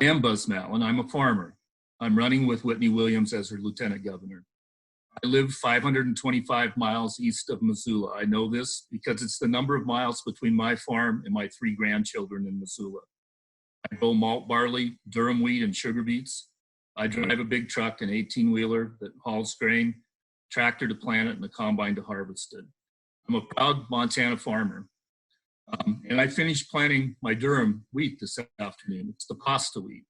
I am Buzz Mallon. I'm a farmer. I'm running with Whitney Williams as her Lieutenant Governor. I live 525 miles east of Missoula. I know this because it's the number of miles between my farm and my 3 grandchildren in Missoula. I grow malt barley, durum wheat, and sugar beets. I drive a big truck, an 18-wheeler that hauls grain, tractor to plant it, and a combine to harvest it. I'm a proud Montana farmer. And I finished planting my durum wheat this afternoon. It's the pasta wheat.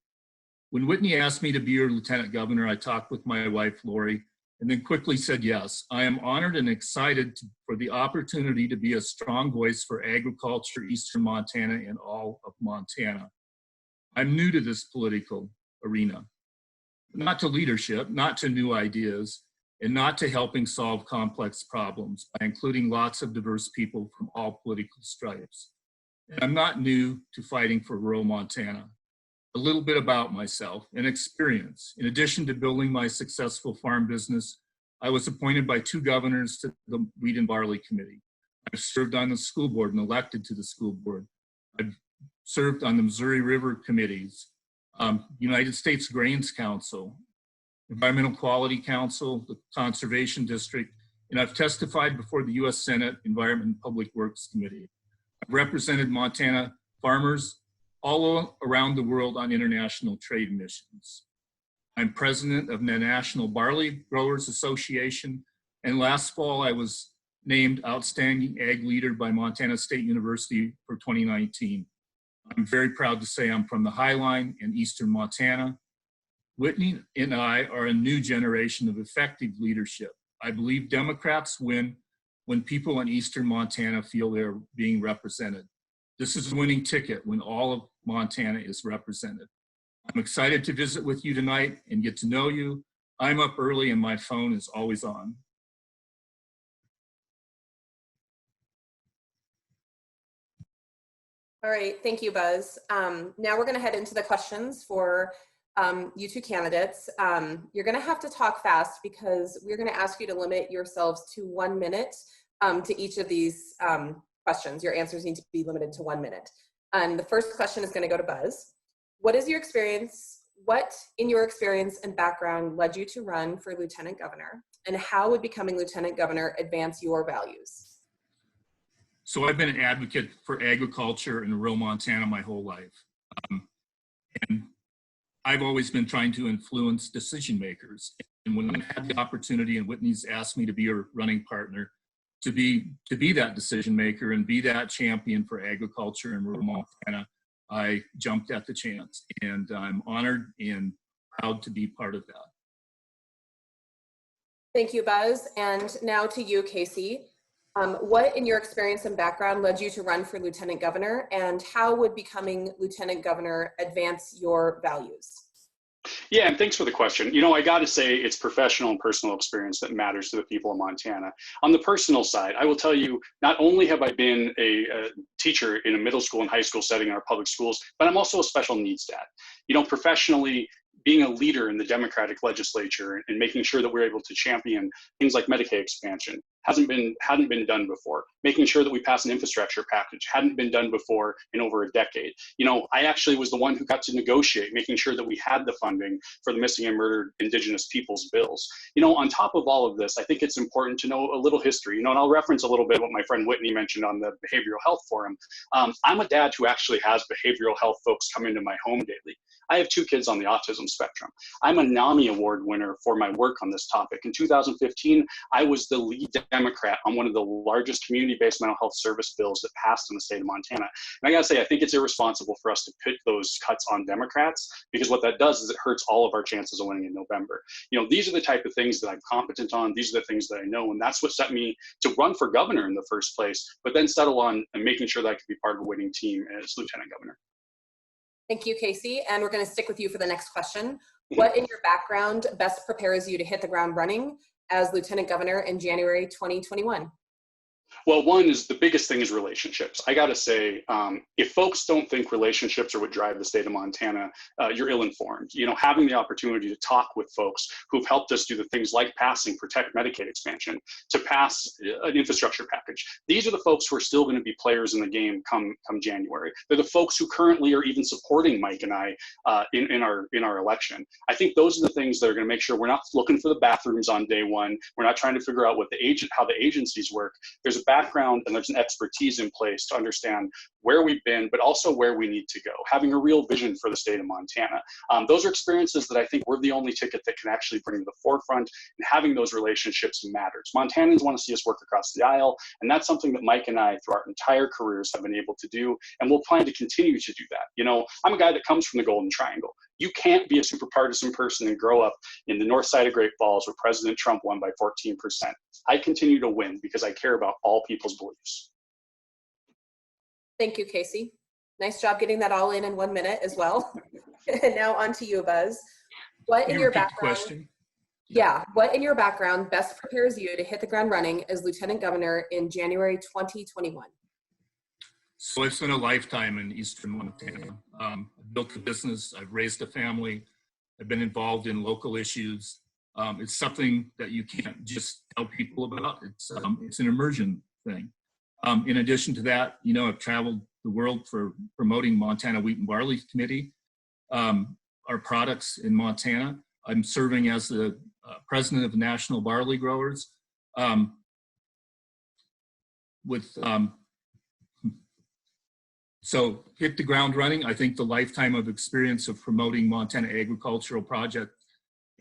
When Whitney asked me to be your Lieutenant Governor, I talked with my wife, Lori, and then quickly said yes. I am honored and excited for the opportunity to be a strong voice for agriculture, Eastern Montana, and all of Montana. I'm new to this political arena, not to leadership, not to new ideas, and not to helping solve complex problems by including lots of diverse people from all political stripes. And I'm not new to fighting for rural Montana. A little bit about myself and experience. In addition to building my successful farm business, I was appointed by 2 governors to the Wheat and Barley Committee. I've served on the school board and elected to the school board. I've served on the Missouri River committees, United States Grains Council, Environmental Quality Council, the Conservation District, and I've testified before the U.S. Senate Environment and Public Works Committee. I've represented Montana farmers all around the world on international trade missions. I'm president of the National Barley Growers Association, and last fall I was named Outstanding Ag Leader by Montana State University for 2019. I'm very proud to say I'm from the Highline in Eastern Montana. Whitney and I are a new generation of effective leadership. I believe Democrats win when people in Eastern Montana feel they're being represented. This is a winning ticket when all of Montana is represented. I'm excited to visit with you tonight and get to know you. I'm up early and my phone is always on. All right, thank you, Buzz. Now we're gonna head into the questions for you two candidates. You're gonna have to talk fast because we're gonna ask you to limit yourselves to 1 minute to each of these questions. Your answers need to be limited to 1 minute. And the first question is gonna go to Buzz. What in your experience and background led you to run for Lieutenant Governor? And how would becoming Lieutenant Governor advance your values? So I've been an advocate for agriculture in rural Montana my whole life. And I've always been trying to influence decision makers. And when I had the opportunity and Whitney's asked me to be her running partner, to be that decision maker and be that champion for agriculture in rural Montana, I jumped at the chance, and I'm honored and proud to be part of that. Thank you, Buzz. And now to you, Casey. What in your experience and background led you to run for Lieutenant Governor, and how would becoming Lieutenant Governor advance your values? Yeah, and thanks for the question. You know, I got to say it's professional and personal experience that matters to the people of Montana. On the personal side, I will tell you, not only have I been a teacher in a middle school and high school setting in our public schools, but I'm also a special needs dad. You know, professionally, being a leader in the Democratic legislature and making sure that we're able to champion things like Medicaid expansion hadn't been done before. Making sure that we pass an infrastructure package hadn't been done before in over a decade. You know, I actually was the one who got to negotiate, making sure that we had the funding for the missing and murdered Indigenous peoples bills. You know, on top of all of this, I think it's important to know a little history. You know, and I'll reference a little bit what my friend Whitney mentioned on the Behavioral Health Forum. I'm a dad who actually has behavioral health folks come into my home daily. I have 2 kids on the autism spectrum. I'm a NAMI award winner for my work on this topic. In 2015, I was the lead Democrat on one of the largest community-based mental health service bills that passed in the state of Montana. And I gotta say, I think it's irresponsible for us to put those cuts on Democrats, because what that does is it hurts all of our chances of winning in November. You know, these are the type of things that I'm competent on. These are the things that I know, and that's what set me to run for governor in the first place, but then settle on making sure that I could be part of a winning team as lieutenant governor. Thank you, Casey. And we're going to stick with you for the next question. What in your background best prepares you to hit the ground running as Lieutenant Governor in January 2021? Well, one is the biggest thing is relationships. I got to say, if folks don't think relationships are what drive the state of Montana, you're ill-informed. You know, having the opportunity to talk with folks who've helped us do the things like passing Protect Medicaid expansion, to pass an infrastructure package. These are the folks who are still going to be players in the game come January. They're the folks who currently are even supporting Mike and I in our election. I think those are the things that are going to make sure we're not looking for the bathrooms on day one. We're not trying to figure out how the agencies work. There's a background and there's an expertise in place to understand where we've been, but also where we need to go, having a real vision for the state of Montana. Those are experiences that I think we're the only ticket that can actually bring to the forefront, and having those relationships matters. Montanans want to see us work across the aisle, and that's something that Mike and I, through our entire careers, have been able to do, and we'll plan to continue to do that. You know, I'm a guy that comes from the Golden Triangle. You can't be a super partisan person and grow up in the north side of Great Falls where President Trump won by 14%. I continue to win because I care about all people's beliefs. Thank you, Casey. Nice job getting that all in 1 minute as well. And now on to you, Buzz. What in your background? Question? Yeah, what in your background best prepares you to hit the ground running as Lieutenant Governor in January 2021? So I've spent a lifetime in Eastern Montana. I've built a business, I've raised a family, I've been involved in local issues. It's something that you can't just tell people about. It's an immersion thing. In addition to that, you know, I've traveled the world for promoting Montana Wheat and Barley Committee, our products in Montana. I'm serving as the president of National Barley Growers. So hit the ground running. I think the lifetime of experience of promoting Montana agricultural project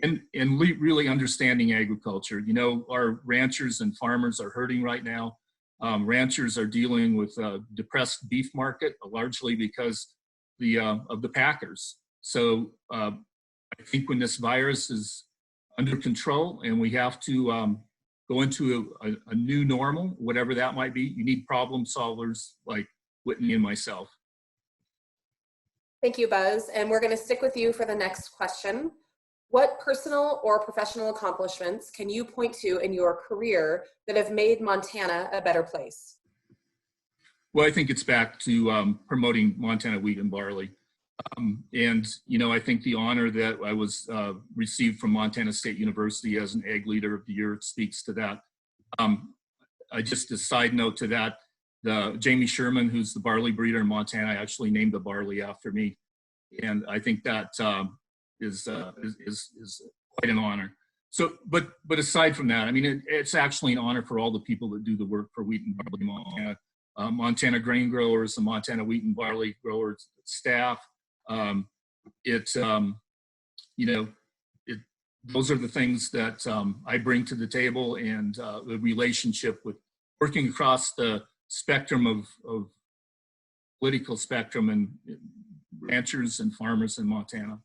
and really understanding agriculture. You know, our ranchers and farmers are hurting right now. Ranchers are dealing with a depressed beef market, largely because of the packers. So I think when this virus is under control and we have to go into a new normal, whatever that might be, you need problem solvers like Whitney and myself. Thank you, Buzz. And we're going to stick with you for the next question. What personal or professional accomplishments can you point to in your career that have made Montana a better place? Well, I think it's back to promoting Montana wheat and barley. And, you know, I think the honor that I was received from Montana State University as an Ag Leader of the Year speaks to that. Just a side note to that, Jamie Sherman, who's the barley breeder in Montana, actually named the barley after me. And I think that is quite an honor. So, but aside from that, I mean, it's actually an honor for all the people that do the work for wheat and barley in Montana. Montana grain growers, the Montana wheat and barley growers staff. Those are the things that I bring to the table, and the relationship with working across the spectrum of political spectrum and ranchers and farmers in Montana.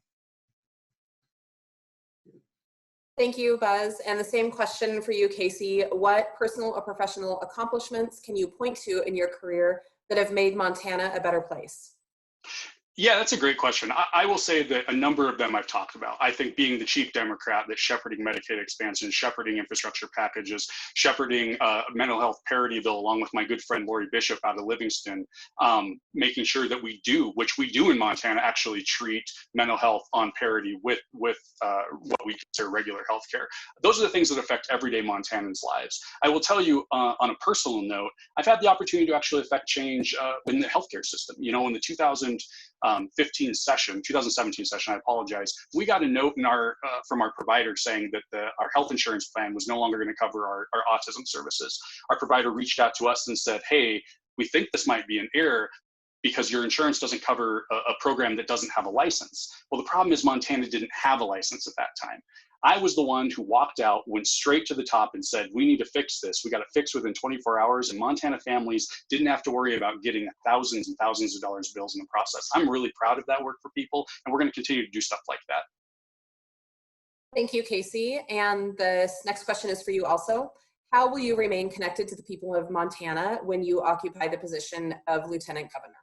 Thank you, Buzz. And the same question for you, Casey. What personal or professional accomplishments can you point to in your career that have made Montana a better place? Yeah, that's a great question. I will say that a number of them I've talked about. I think being the chief Democrat, that shepherding Medicaid expansion, shepherding infrastructure packages, shepherding mental health parity bill, along with my good friend Lori Bishop out of Livingston, making sure that we do, which we do in Montana, actually treat mental health on parity with what we consider regular health care. Those are the things that affect everyday Montanans' lives. I will tell you on a personal note, I've had the opportunity to actually affect change in the healthcare system. You know, in the 2017 session, I apologize, we got a note in from our provider saying that our health insurance plan was no longer going to cover our autism services. Our provider reached out to us and said, hey, we think this might be an error because your insurance doesn't cover a program that doesn't have a license. Well, the problem is Montana didn't have a license at that time. I was the one who walked out, went straight to the top and said, we need to fix this. We got to fix within 24 hours. And Montana families didn't have to worry about getting thousands and thousands of dollars bills in the process. I'm really proud of that work for people, and we're going to continue to do stuff like that. Thank you, Casey. And this next question is for you also. How will you remain connected to the people of Montana when you occupy the position of Lieutenant Governor?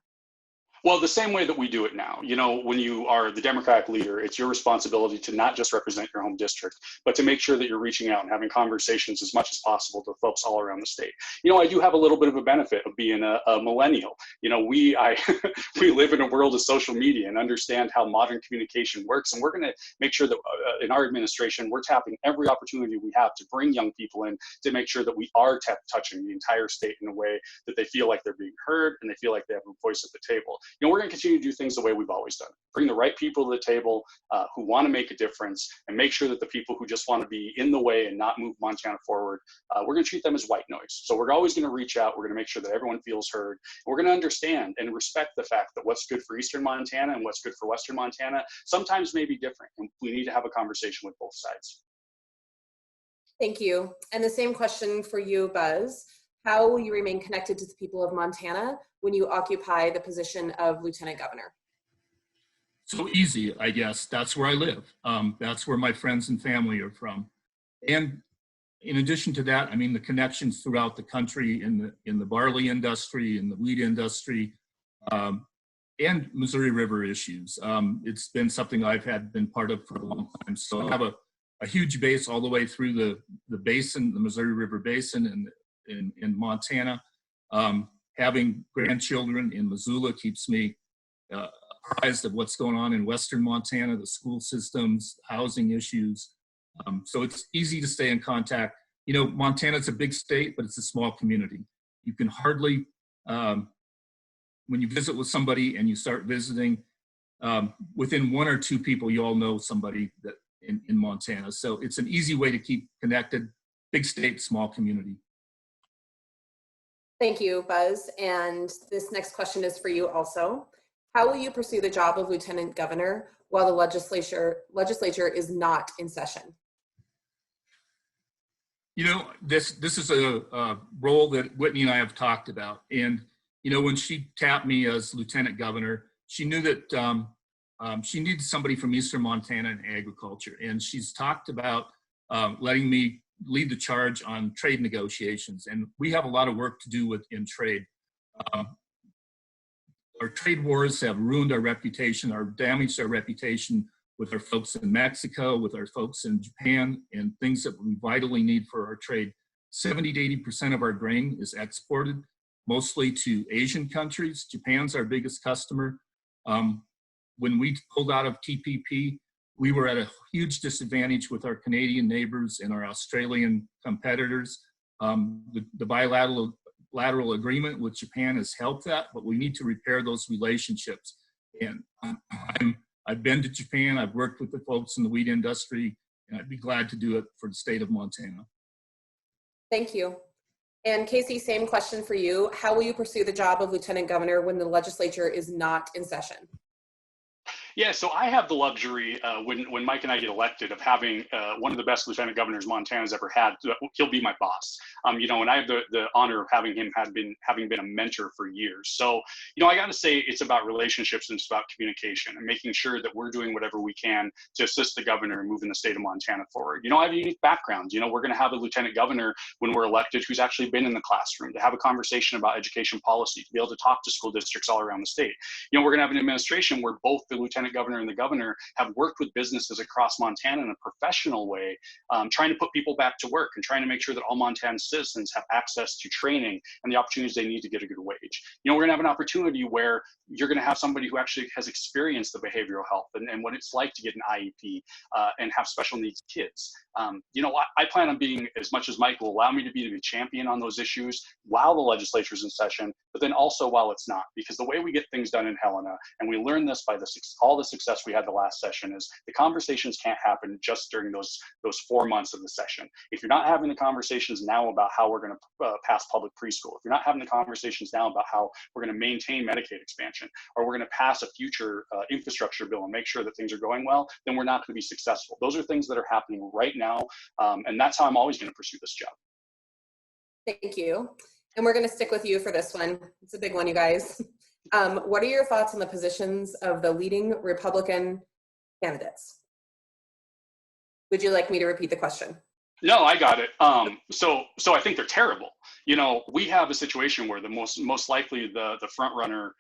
Well, the same way that we do it now. You know, when you are the Democratic leader, it's your responsibility to not just represent your home district, but to make sure that you're reaching out and having conversations as much as possible to folks all around the state. You know, I do have a little bit of a benefit of being a millennial. You know, we live in a world of social media and understand how modern communication works. And we're going to make sure that in our administration, we're tapping every opportunity we have to bring young people in to make sure that we are touching the entire state in a way that they feel like they're being heard and they feel like they have a voice at the table. You know, we're going to continue to do things the way we've always done. Bring the right people to the table who want to make a difference, and make sure that the people who just want to be in the way and not move Montana forward, we're going to treat them as white noise. So we're always going to reach out. We're going to make sure that everyone feels heard. We're going to understand and respect the fact that what's good for Eastern Montana and what's good for Western Montana sometimes may be different, and we need to have a conversation with both sides. Thank you. And the same question for you, Buzz. How will you remain connected to the people of Montana when you occupy the position of Lieutenant Governor? So easy, I guess. That's where I live. That's where my friends and family are from. And in addition to that, I mean, the connections throughout the country in the barley industry, in the wheat industry, and Missouri River issues. It's been something I've been part of for a long time. So I have a huge base all the way through the basin, the Missouri River Basin, in Montana. Having grandchildren in Missoula keeps me apprised of what's going on in Western Montana, the school systems, housing issues. So it's easy to stay in contact. You know, Montana's a big state, but it's a small community. You can hardly, when you visit with somebody and you start visiting, within one or two people, you all know somebody in Montana. So it's an easy way to keep connected, big state, small community. Thank you, Buzz. And this next question is for you also. How will you pursue the job of Lieutenant Governor while the legislature is not in session? You know, this is a role that Whitney and I have talked about. And, you know, when she tapped me as Lieutenant Governor, she knew that she needed somebody from Eastern Montana in agriculture. And she's talked about letting me lead the charge on trade negotiations. And we have a lot of work to do in trade. Our trade wars have ruined our reputation, or damaged our reputation with our folks in Mexico, with our folks in Japan, and things that we vitally need for our trade. 70 to 80% of our grain is exported, mostly to Asian countries. Japan's our biggest customer. When we pulled out of TPP, we were at a huge disadvantage with our Canadian neighbors and our Australian competitors. The bilateral agreement with Japan has helped that, but we need to repair those relationships. And I've been to Japan, I've worked with the folks in the wheat industry, and I'd be glad to do it for the state of Montana. Thank you. And Casey, same question for you. How will you pursue the job of Lieutenant Governor when the legislature is not in session? Yeah, so I have the luxury when Mike and I get elected of having one of the best lieutenant governors Montana's ever had. He'll be my boss, you know, and I have the honor of having him having been a mentor for years. So, you know, I got to say it's about relationships and it's about communication and making sure that we're doing whatever we can to assist the governor in moving the state of Montana forward. You know, I have a unique background. You know, we're going to have a lieutenant governor when we're elected who's actually been in the classroom to have a conversation about education policy, to be able to talk to school districts all around the state. You know, we're going to have an administration where both the lieutenant governor and the governor have worked with businesses across Montana in a professional way, trying to put people back to work and trying to make sure that all Montana citizens have access to training and the opportunities they need to get a good wage. You know, we're gonna have an opportunity where you're gonna have somebody who actually has experienced the behavioral health and what it's like to get an IEP and have special needs kids. You know, I plan on being, as much as Mike will allow me to be a champion on those issues while the legislature's in session, but then also while it's not, because the way we get things done in Helena, and we learned this by all the success we had the last session, is the conversations can't happen just during those 4 months of the session. If you're not having the conversations now about how we're going to pass public preschool, if you're not having the conversations now about how we're going to maintain Medicaid expansion, or we're going to pass a future infrastructure bill and make sure that things are going well, then we're not going to be successful. Those are things that are happening right now, and that's how I'm always going to pursue this job. Thank you. And we're going to stick with you for this one. It's a big one, you guys. What are your thoughts on the positions of the leading Republican candidates? Would you like me to repeat the question? No, I got it. So I think they're terrible. You know, we have a situation where the most likely the front runner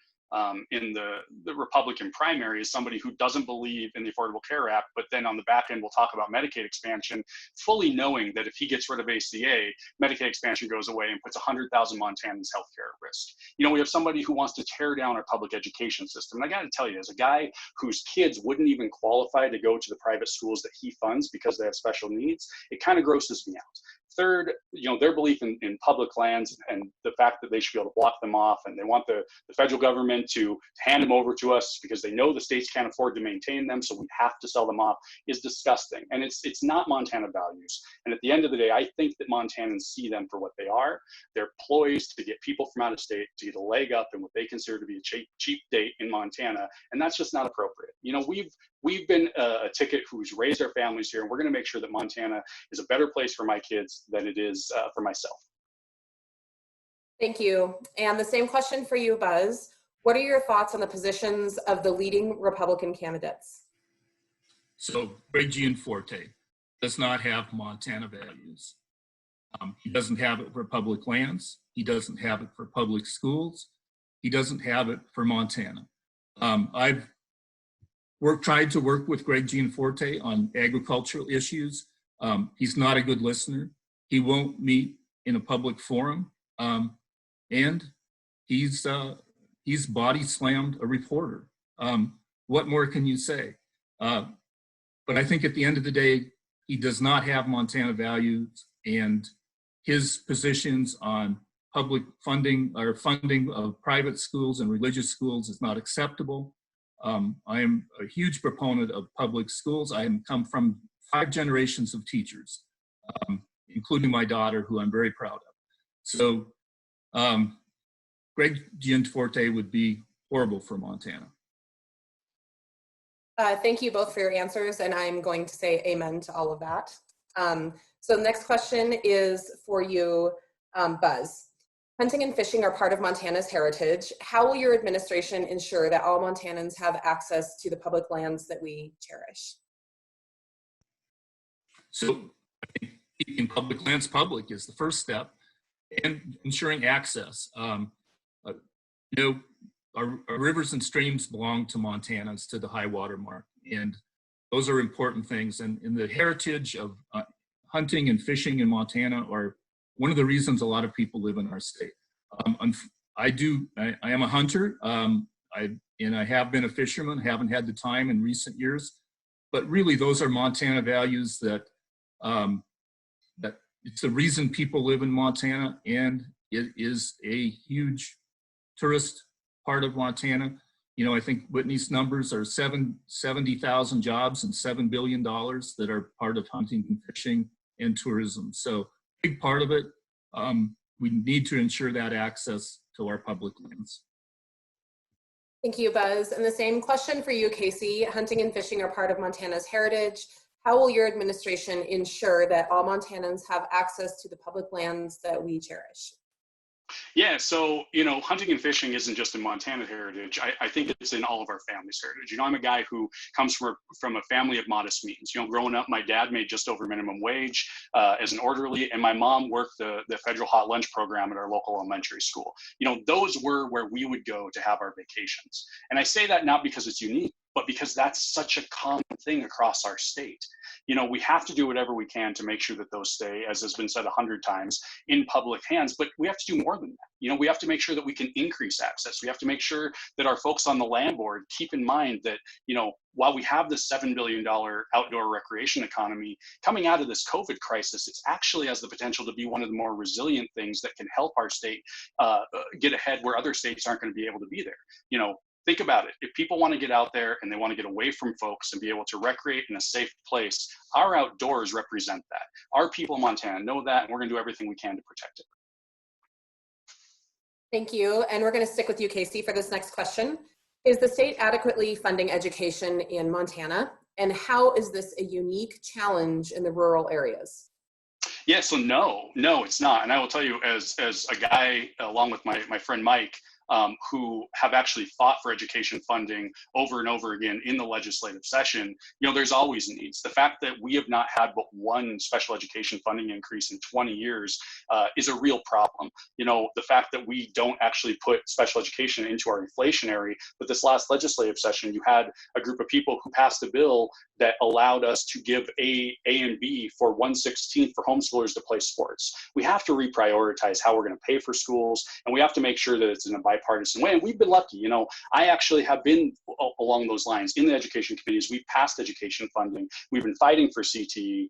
in the Republican primary is somebody who doesn't believe in the Affordable Care Act, but then on the back end, we'll talk about Medicaid expansion, fully knowing that if he gets rid of ACA, Medicaid expansion goes away and puts 100,000 Montanans' healthcare at risk. You know, we have somebody who wants to tear down our public education system. And I got to tell you, as a guy whose kids wouldn't even qualify to go to the private schools that he funds because they have special needs, it kind of grosses me out. Third, you know, their belief in public lands and the fact that they should be able to block them off, and they want the federal government to hand them over to us because they know the states can't afford to maintain them, so we have to sell them off, is disgusting. And it's not Montana values. And at the end of the day, I think that Montanans see them for what they are. They're ploys to get people from out of state to get a leg up in what they consider to be a cheap date in Montana, and that's just not appropriate. You know, we've been a ticket who's raised our families here, and we're going to make sure that Montana is a better place for my kids than it is for myself. Thank you. And the same question for you, Buzz. What are your thoughts on the positions of the leading Republican candidates? So Greg Gianforte does not have Montana values. He doesn't have it for public lands. He doesn't have it for public schools. He doesn't have it for Montana. I've tried to work with Greg Gianforte on agricultural issues. He's not a good listener. He won't meet in a public forum, and he's body slammed a reporter. What more can you say? But I think at the end of the day, he does not have Montana values, and his positions on public funding or funding of private schools and religious schools is not acceptable. I am a huge proponent of public schools. I come from 5 generations of teachers, including my daughter, who I'm very proud of. So Greg Gianforte would be horrible for Montana. Thank you both for your answers, and I'm going to say amen to all of that. So the next question is for you, Buzz. Hunting and fishing are part of Montana's heritage. How will your administration ensure that all Montanans have access to the public lands that we cherish? So I think keeping public lands public is the first step, and ensuring access. Our rivers and streams belong to Montanans, to the high water mark, and those are important things. And in the heritage of hunting and fishing in Montana are one of the reasons a lot of people live in our state. I am a hunter, and I have been a fisherman, haven't had the time in recent years, but really those are Montana values that it's the reason people live in Montana, and it is a huge tourist part of Montana. You know, I think Whitney's numbers are 70,000 jobs and $7 billion that are part of hunting and fishing and tourism. So big part of it, we need to ensure that access to our public lands. Thank you, Buzz. And the same question for you, Casey. Hunting and fishing are part of Montana's heritage. How will your administration ensure that all Montanans have access to the public lands that we cherish? Yeah, so, hunting and fishing isn't just in Montana heritage. I think it's in all of our family's heritage. I'm a guy who comes from a family of modest means. Growing up, my dad made just over minimum wage as an orderly, and my mom worked the federal hot lunch program at our local elementary school. Those were where we would go to have our vacations. And I say that not because it's unique, but because that's such a common thing across our state. We have to do whatever we can to make sure that those stay, as has been said 100 times, in public hands, but we have to do more than that. We have to make sure that we can increase access. We have to make sure that our folks on the land board keep in mind that, while we have this $7 billion outdoor recreation economy, coming out of this COVID crisis, it's actually has the potential to be one of the more resilient things that can help our state get ahead where other states aren't going to be able to be there. Think about it. If people want to get out there and they want to get away from folks and be able to recreate in a safe place, our outdoors represent that. Our people in Montana know that, and we're going to do everything we can to protect it. Thank you. And we're going to stick with you, Casey, for this next question. Is the state adequately funding education in Montana? And how is this a unique challenge in the rural areas? Yeah, so no, it's not. And I will tell you, as a guy, along with my friend Mike, who have actually fought for education funding over and over again in the legislative session, there's always needs. The fact that we have not had but one special education funding increase in 20 years is a real problem. The fact that we don't actually put special education into our inflationary, but this last legislative session, you had a group of people who passed a bill that allowed us to give A and B for 1/16 for homeschoolers to play sports. We have to reprioritize how we're going to pay for schools, and we have to make sure that it's in a bipartisan way. And we've been lucky. I actually have been along those lines in the education committees. We've passed education funding. We've been fighting for CTE.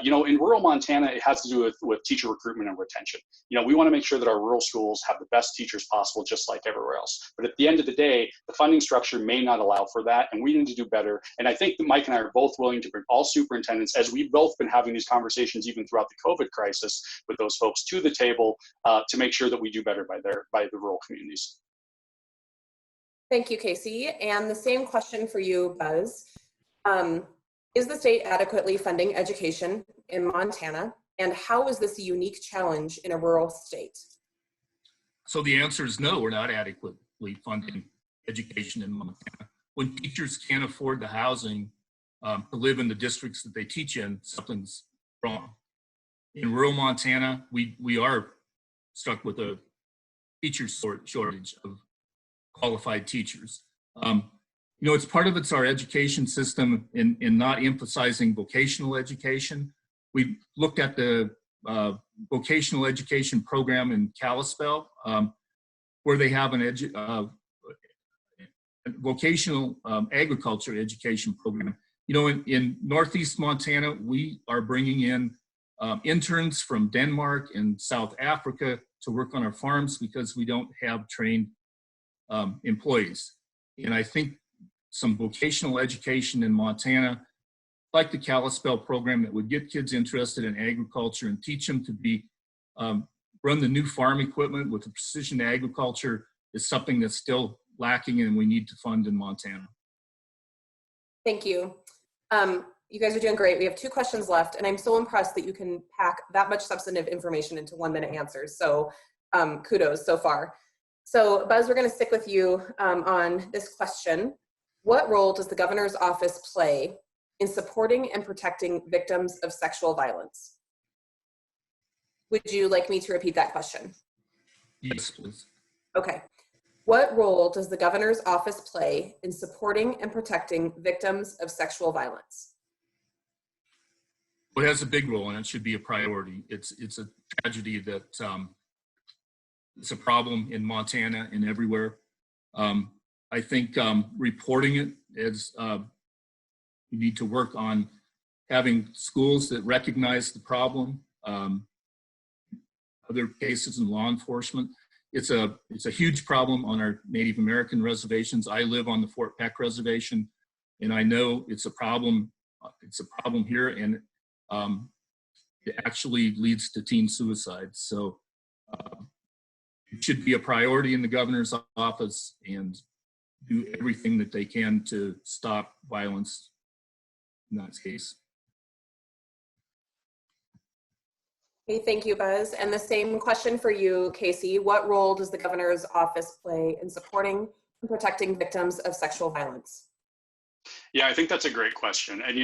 In rural Montana, it has to do with teacher recruitment and retention. We want to make sure that our rural schools have the best teachers possible, just like everywhere else. But at the end of the day, the funding structure may not allow for that, and we need to do better. And I think that Mike and I are both willing to bring all superintendents, as we've both been having these conversations even throughout the COVID crisis with those folks, to the table to make sure that we do better by the rural communities. Thank you, Casey. And the same question for you, Buzz. Is the state adequately funding education in Montana? And how is this a unique challenge in a rural state? So the answer is no, we're not adequately funding education in Montana. When teachers can't afford the housing to live in the districts that they teach in, something's wrong. In rural Montana, we are stuck with a teacher shortage of qualified teachers. It's part of our education system in not emphasizing vocational education. We looked at the vocational education program in Kalispell, where they have an vocational agriculture education program. In Northeast Montana, we are bringing in interns from Denmark and South Africa to work on our farms because we don't have trained employees. And I think some vocational education in Montana, like the Kalispell program that would get kids interested in agriculture and teach them to be, run the new farm equipment with the precision agriculture is something that's still lacking and we need to fund in Montana. Thank you. You guys are doing great. We have 2 questions left, and I'm so impressed that you can pack that much substantive information into 1-minute answers. So kudos so far. So Buzz, we're going to stick with you on this question. What role does the governor's office play in supporting and protecting victims of sexual violence? Would you like me to repeat that question? Yes, please. Okay. What role does the governor's office play in supporting and protecting victims of sexual violence? Well, it has a big role and it should be a priority. It's a tragedy that it's a problem in Montana and everywhere. I think reporting it is, we need to work on having schools that recognize the problem, other cases in law enforcement. It's a huge problem on our Native American reservations. I live on the Fort Peck Reservation, and I know it's a problem. It's a problem here, and it actually leads to teen suicide. So it should be a priority in the governor's office and do everything that they can to stop violence in that case. Okay, thank you, Buzz. And the same question for you, Casey. What role does the governor's office play in supporting and protecting victims of sexual violence? Yeah, I think that's a great question. And,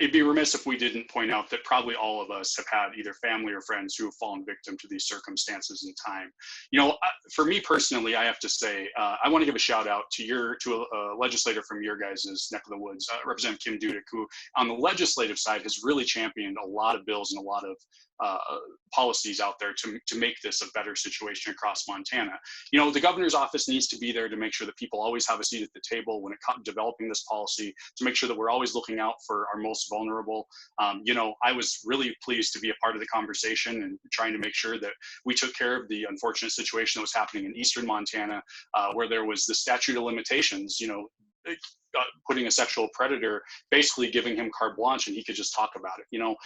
it'd be remiss if we didn't point out that probably all of us have had either family or friends who have fallen victim to these circumstances in time. For me personally, I have to say, I want to give a shout out to a legislator from your guys' neck of the woods, Representative Kim Dudick, who on the legislative side has really championed a lot of bills and a lot of policies out there to make this a better situation across Montana. The governor's office needs to be there to make sure that people always have a seat at the table when it comes to developing this policy, to make sure that we're always looking out for our most vulnerable. I was really pleased to be a part of the conversation and trying to make sure that we took care of the unfortunate situation that was happening in eastern Montana, where there was the statute of limitations, putting a sexual predator, basically giving him carte blanche and he could just talk about it.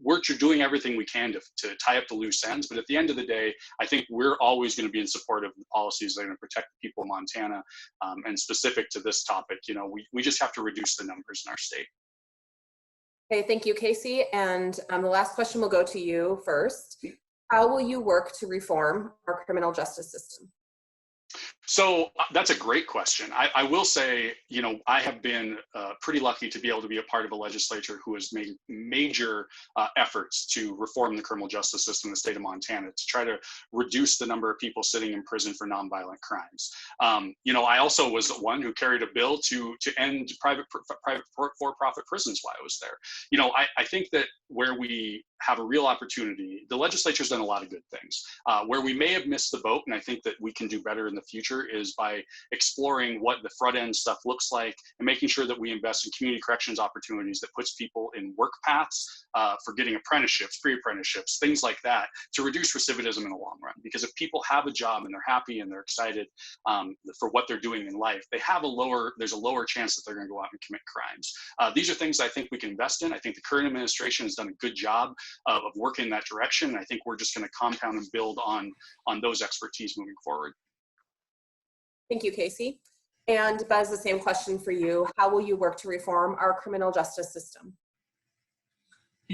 We're doing everything we can to tie up the loose ends, but at the end of the day, I think we're always going to be in support of the policies that are going to protect the people of Montana. And specific to this topic, we just have to reduce the numbers in our state. Okay, thank you, Casey. And the last question will go to you first. How will you work to reform our criminal justice system? So that's a great question. I will say, I have been pretty lucky to be able to be a part of a legislature who has made major efforts to reform the criminal justice system in the state of Montana to try to reduce the number of people sitting in prison for nonviolent crimes. I also was the one who carried a bill to end private for-profit prisons while I was there. I think that where we have a real opportunity, the legislature's done a lot of good things. Where we may have missed the boat, and I think that we can do better in the future, is by exploring what the front end stuff looks like and making sure that we invest in community corrections opportunities that puts people in work paths for getting apprenticeships, pre-apprenticeships, things like that, to reduce recidivism in the long run. Because if people have a job and they're happy and they're excited for what they're doing in life, there's a lower chance that they're going to go out and commit crimes. These are things I think we can invest in. I think the current administration has done a good job of working in that direction. And I think we're just going to compound and build on those expertise moving forward. Thank you, Casey. And Buzz, the same question for you. How will you work to reform our criminal justice system?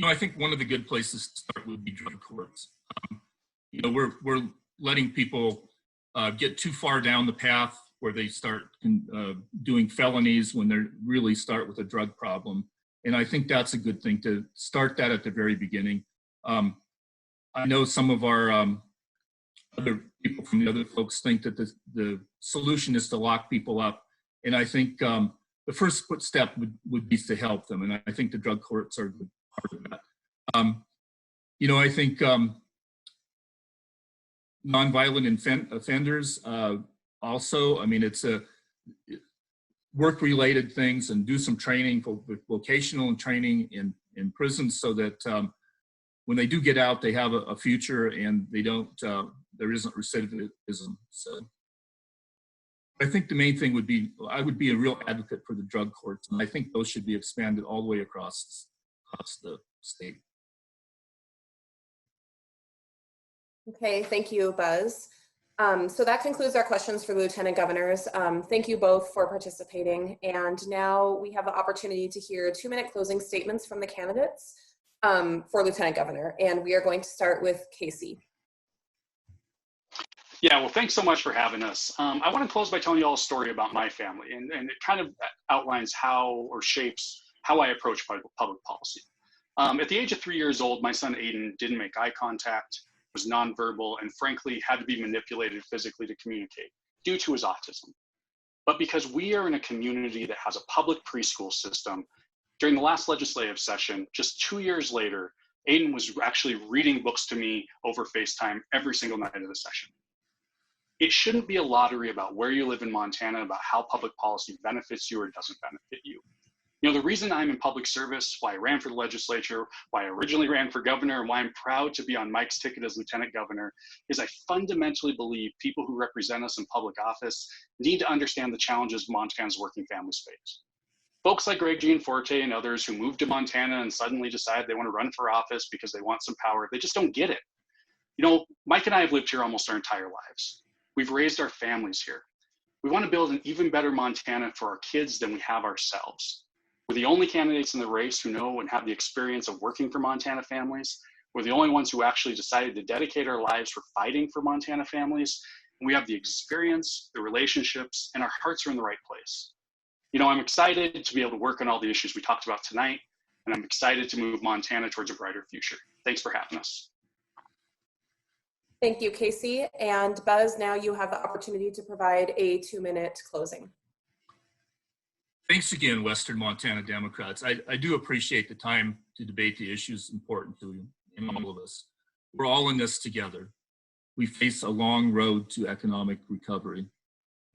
I think one of the good places to start would be drug courts. We're letting people get too far down the path where they start doing felonies when they really start with a drug problem. And I think that's a good thing to start that at the very beginning. I know some of our other people from the other folks think that the solution is to lock people up. And I think the first step would be to help them. And I think the drug courts are a good part of that. I think nonviolent offenders also, it's a work-related things, and do some training, for vocational training in prisons, so that when they do get out, they have a future and they don't, there isn't recidivism. So. I think the main thing would be, I would be a real advocate for the drug courts, and I think those should be expanded all the way across the state. Okay, thank you, Buzz. So that concludes our questions for Lieutenant Governors. Thank you both for participating. And now we have the opportunity to hear 2-minute closing statements from the candidates for Lieutenant Governor. And we are going to start with Casey. Yeah, well, thanks so much for having us. I want to close by telling you all a story about my family, and it kind of outlines how or shapes how I approach public policy. At the age of 3 years old, my son Aiden didn't make eye contact, was nonverbal, and frankly had to be manipulated physically to communicate due to his autism. But because we are in a community that has a public preschool system, during the last legislative session, just 2 years later, Aiden was actually reading books to me over FaceTime every single night of the session. It shouldn't be a lottery about where you live in Montana, about how public policy benefits you or doesn't benefit you. You know, the reason I'm in public service, why I ran for the legislature, why I originally ran for governor, and why I'm proud to be on Mike's ticket as lieutenant governor, is I fundamentally believe people who represent us in public office need to understand the challenges Montana's working families face. Folks like Greg Gianforte and others who moved to Montana and suddenly decide they want to run for office because they want some power, they just don't get it. You know, Mike and I have lived here almost our entire lives. We've raised our families here. We want to build an even better Montana for our kids than we have ourselves. We're the only candidates in the race who know and have the experience of working for Montana families. We're the only ones who actually decided to dedicate our lives for fighting for Montana families. And we have the experience, the relationships, and our hearts are in the right place. You know, I'm excited to be able to work on all the issues we talked about tonight, and I'm excited to move Montana towards a brighter future. Thanks for having us. Thank you, Casey. And Buzz, now you have the opportunity to provide a 2-minute closing. Thanks again, Western Montana Democrats. I do appreciate the time to debate the issues important to you and all of us. We're all in this together. We face a long road to economic recovery.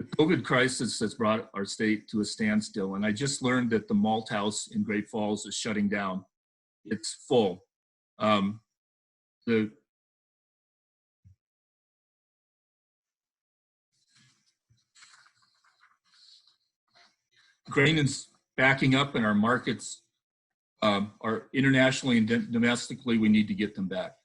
The COVID crisis has brought our state to a standstill, and I just learned that the Malt House in Great Falls is shutting down. It's full. The grain is backing up, and our markets are internationally and domestically, we need to get them back.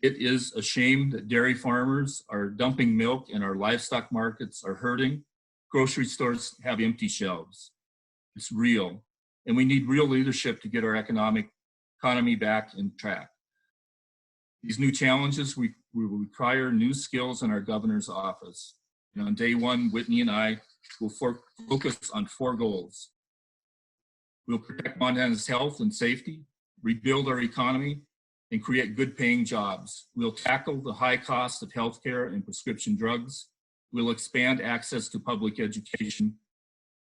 It is a shame that dairy farmers are dumping milk and our livestock markets are hurting. Grocery stores have empty shelves. It's real. And we need real leadership to get our economy back in track. These new challenges will require new skills in our governor's office. And on day one, Whitney and I will focus on 4 goals. We'll protect Montana's health and safety, rebuild our economy, and create good paying jobs. We'll tackle the high cost of healthcare and prescription drugs. We'll expand access to public education.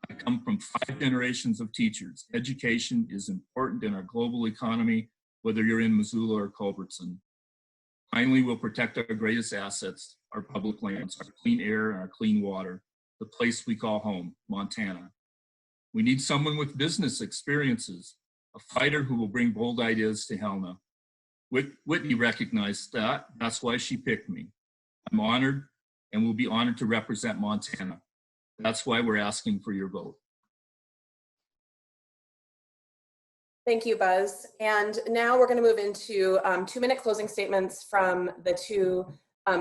I come from 5 generations of teachers. Education is important in our global economy, whether you're in Missoula or Culbertson. Finally, we'll protect our greatest assets, our public lands, our clean air and our clean water, the place we call home, Montana. We need someone with business experiences, a fighter who will bring bold ideas to Helena. Whitney recognized that. That's why she picked me. I'm honored and will be honored to represent Montana. That's why we're asking for your vote. Thank you, Buzz. And now we're going to move into 2-minute closing statements from the 2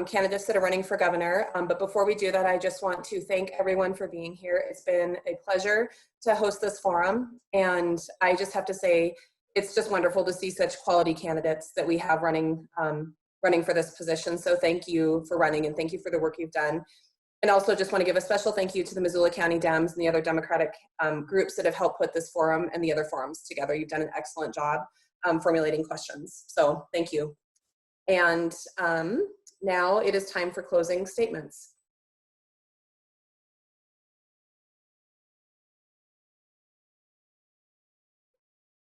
candidates that are running for governor. But before we do that, I just want to thank everyone for being here. It's been a pleasure to host this forum. And I just have to say, it's just wonderful to see such quality candidates that we have running for this position. So thank you for running and thank you for the work you've done. And also just want to give a special thank you to the Missoula County Dems and the other Democratic groups that have helped put this forum and the other forums together. You've done an excellent job formulating questions. So thank you. And now it is time for closing statements.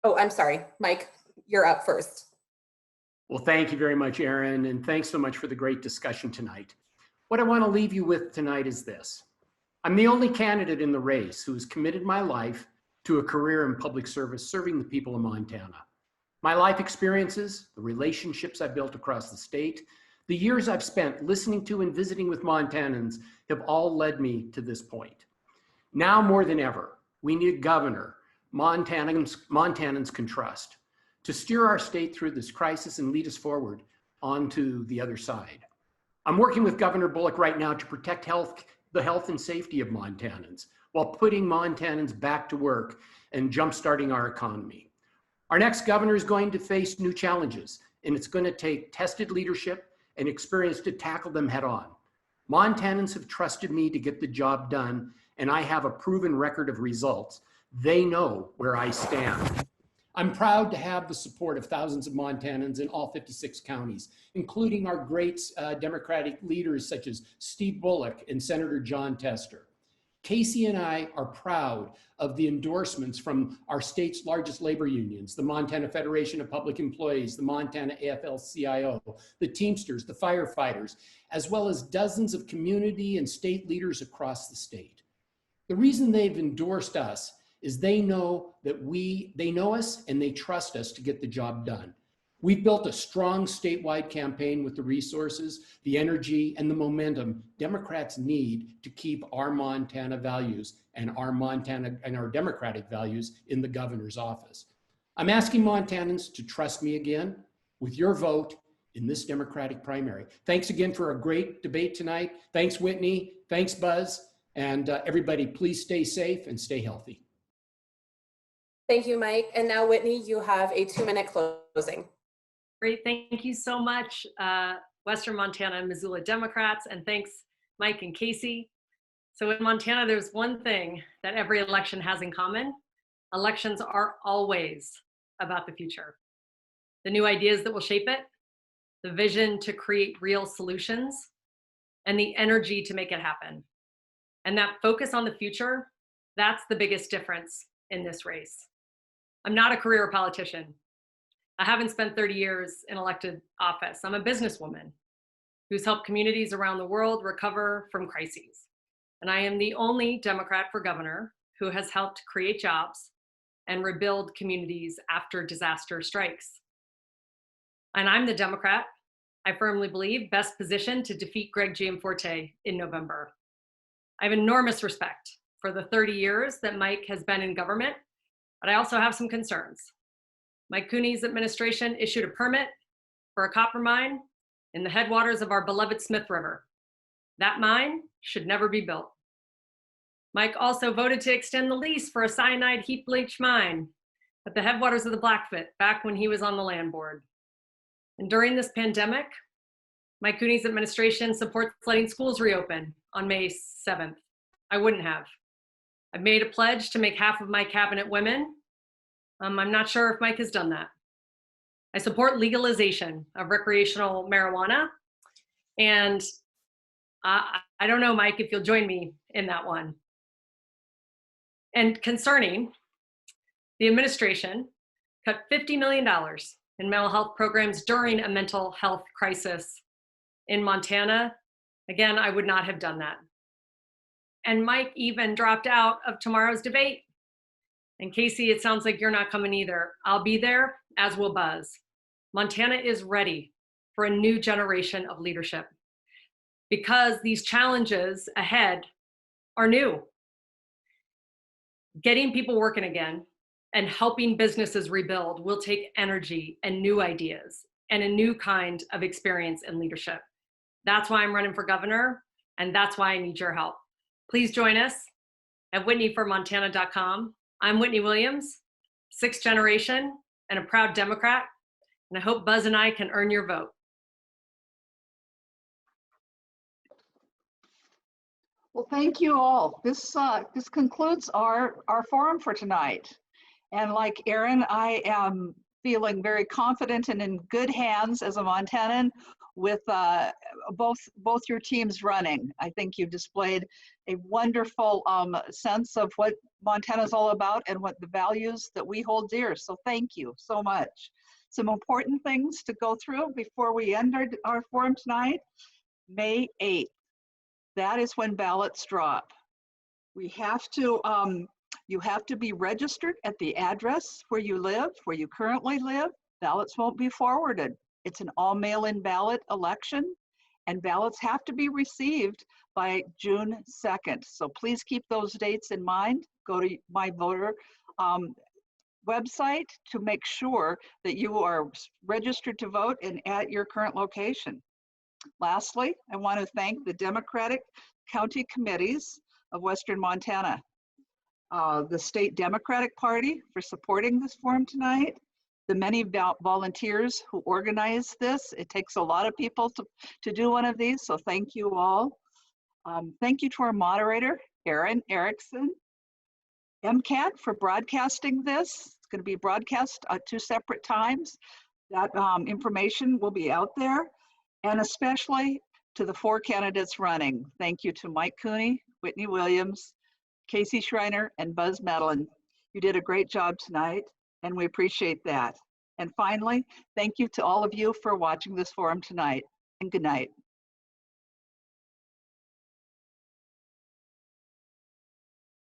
Oh, I'm sorry, Mike, you're up first. Well, thank you very much, Erin, and thanks so much for the great discussion tonight. What I want to leave you with tonight is this. I'm the only candidate in the race who has committed my life to a career in public service serving the people of Montana. My life experiences, the relationships I've built across the state, The years I've spent listening to and visiting with Montanans have all led me to this point. Now more than ever, we need a governor Montanans can trust to steer our state through this crisis and lead us forward onto the other side. I'm working with Governor Bullock right now to protect the health and safety of Montanans while putting Montanans back to work and jumpstarting our economy. Our next governor is going to face new challenges, and it's going to take tested leadership and experience to tackle them head on. Montanans have trusted me to get the job done, and I have a proven record of results. They know where I stand. I'm proud to have the support of thousands of Montanans in all 56 counties, including our great Democratic leaders such as Steve Bullock and Senator John Tester. Casey and I are proud of the endorsements from our state's largest labor unions, the Montana Federation of Public Employees, the Montana AFL-CIO, the Teamsters, the firefighters, as well as dozens of community and state leaders across the state. The reason they've endorsed us is they know us and they trust us to get the job done. We've built a strong statewide campaign with the resources, the energy, and the momentum Democrats need to keep our Montana values and our Democratic values in the governor's office. I'm asking Montanans to trust me again with your vote in this Democratic primary. Thanks again for a great debate tonight. Thanks, Whitney. Thanks, Buzz. And everybody, please stay safe and stay healthy. Thank you, Mike. And now, Whitney, you have a 2-minute closing. Great, thank you so much, Western Montana and Missoula Democrats, and thanks, Mike and Casey. So in Montana, there's one thing that every election has in common. Elections are always about the future. The new ideas that will shape it, the vision to create real solutions, and the energy to make it happen. And that focus on the future, that's the biggest difference in this race. I'm not a career politician. I haven't spent 30 years in elected office. I'm a businesswoman who's helped communities around the world recover from crises. And I am the only Democrat for governor who has helped create jobs and rebuild communities after disaster strikes. And I'm the Democrat, I firmly believe, best positioned to defeat Greg Gianforte in November. I have enormous respect for the 30 years that Mike has been in government, but I also have some concerns. Mike Cooney's administration issued a permit for a copper mine in the headwaters of our beloved Smith River. That mine should never be built. Mike also voted to extend the lease for a cyanide heap leach mine at the headwaters of the Blackfoot back when he was on the land board. And during this pandemic, Mike Cooney's administration supports letting schools reopen on May 7th. I wouldn't have. I've made a pledge to make half of my cabinet women. I'm not sure if Mike has done that. I support legalization of recreational marijuana. And I don't know, Mike, if you'll join me in that one. And concerning, the administration cut $50 million in mental health programs during a mental health crisis in Montana. Again, I would not have done that. And Mike even dropped out of tomorrow's debate. And Casey, it sounds like you're not coming either. I'll be there, as will Buzz. Montana is ready for a new generation of leadership because these challenges ahead are new. Getting people working again and helping businesses rebuild will take energy and new ideas and a new kind of experience and leadership. That's why I'm running for governor, and that's why I need your help. Please join us at whitneyformontana.com. I'm Whitney Williams, 6th generation and a proud Democrat, and I hope Buzz and I can earn your vote. Well, thank you all. This concludes our forum for tonight. And like Aaron, I am feeling very confident and in good hands as a Montanan with both your teams running. I think you displayed a wonderful sense of what Montana is all about and what the values that we hold dear. So thank you so much. Some important things to go through before we end our forum tonight. May 8th, that is when ballots drop. We have to, you have to be registered at the address where you live, where you currently live. Ballots won't be forwarded. It's an all mail-in ballot election. and ballots have to be received by June 2nd. So please keep those dates in mind. Go to My Voter website to make sure that you are registered to vote and at your current location. Lastly, I want to thank the Democratic County Committees of Western Montana, the State Democratic Party for supporting this forum tonight, the many volunteers who organized this. It takes a lot of people to do one of these, so thank you all. Thank you to our moderator, Erin Erickson, MCAT, for broadcasting this. It's going to be broadcast at 2 separate times. That information will be out there, and especially to the 4 candidates running. Thank you to Mike Cooney, Whitney Williams, Casey Schreiner, and Buzz Medlin. You did a great job tonight, and we appreciate that. And finally, thank you to all of you for watching this forum tonight, and good night.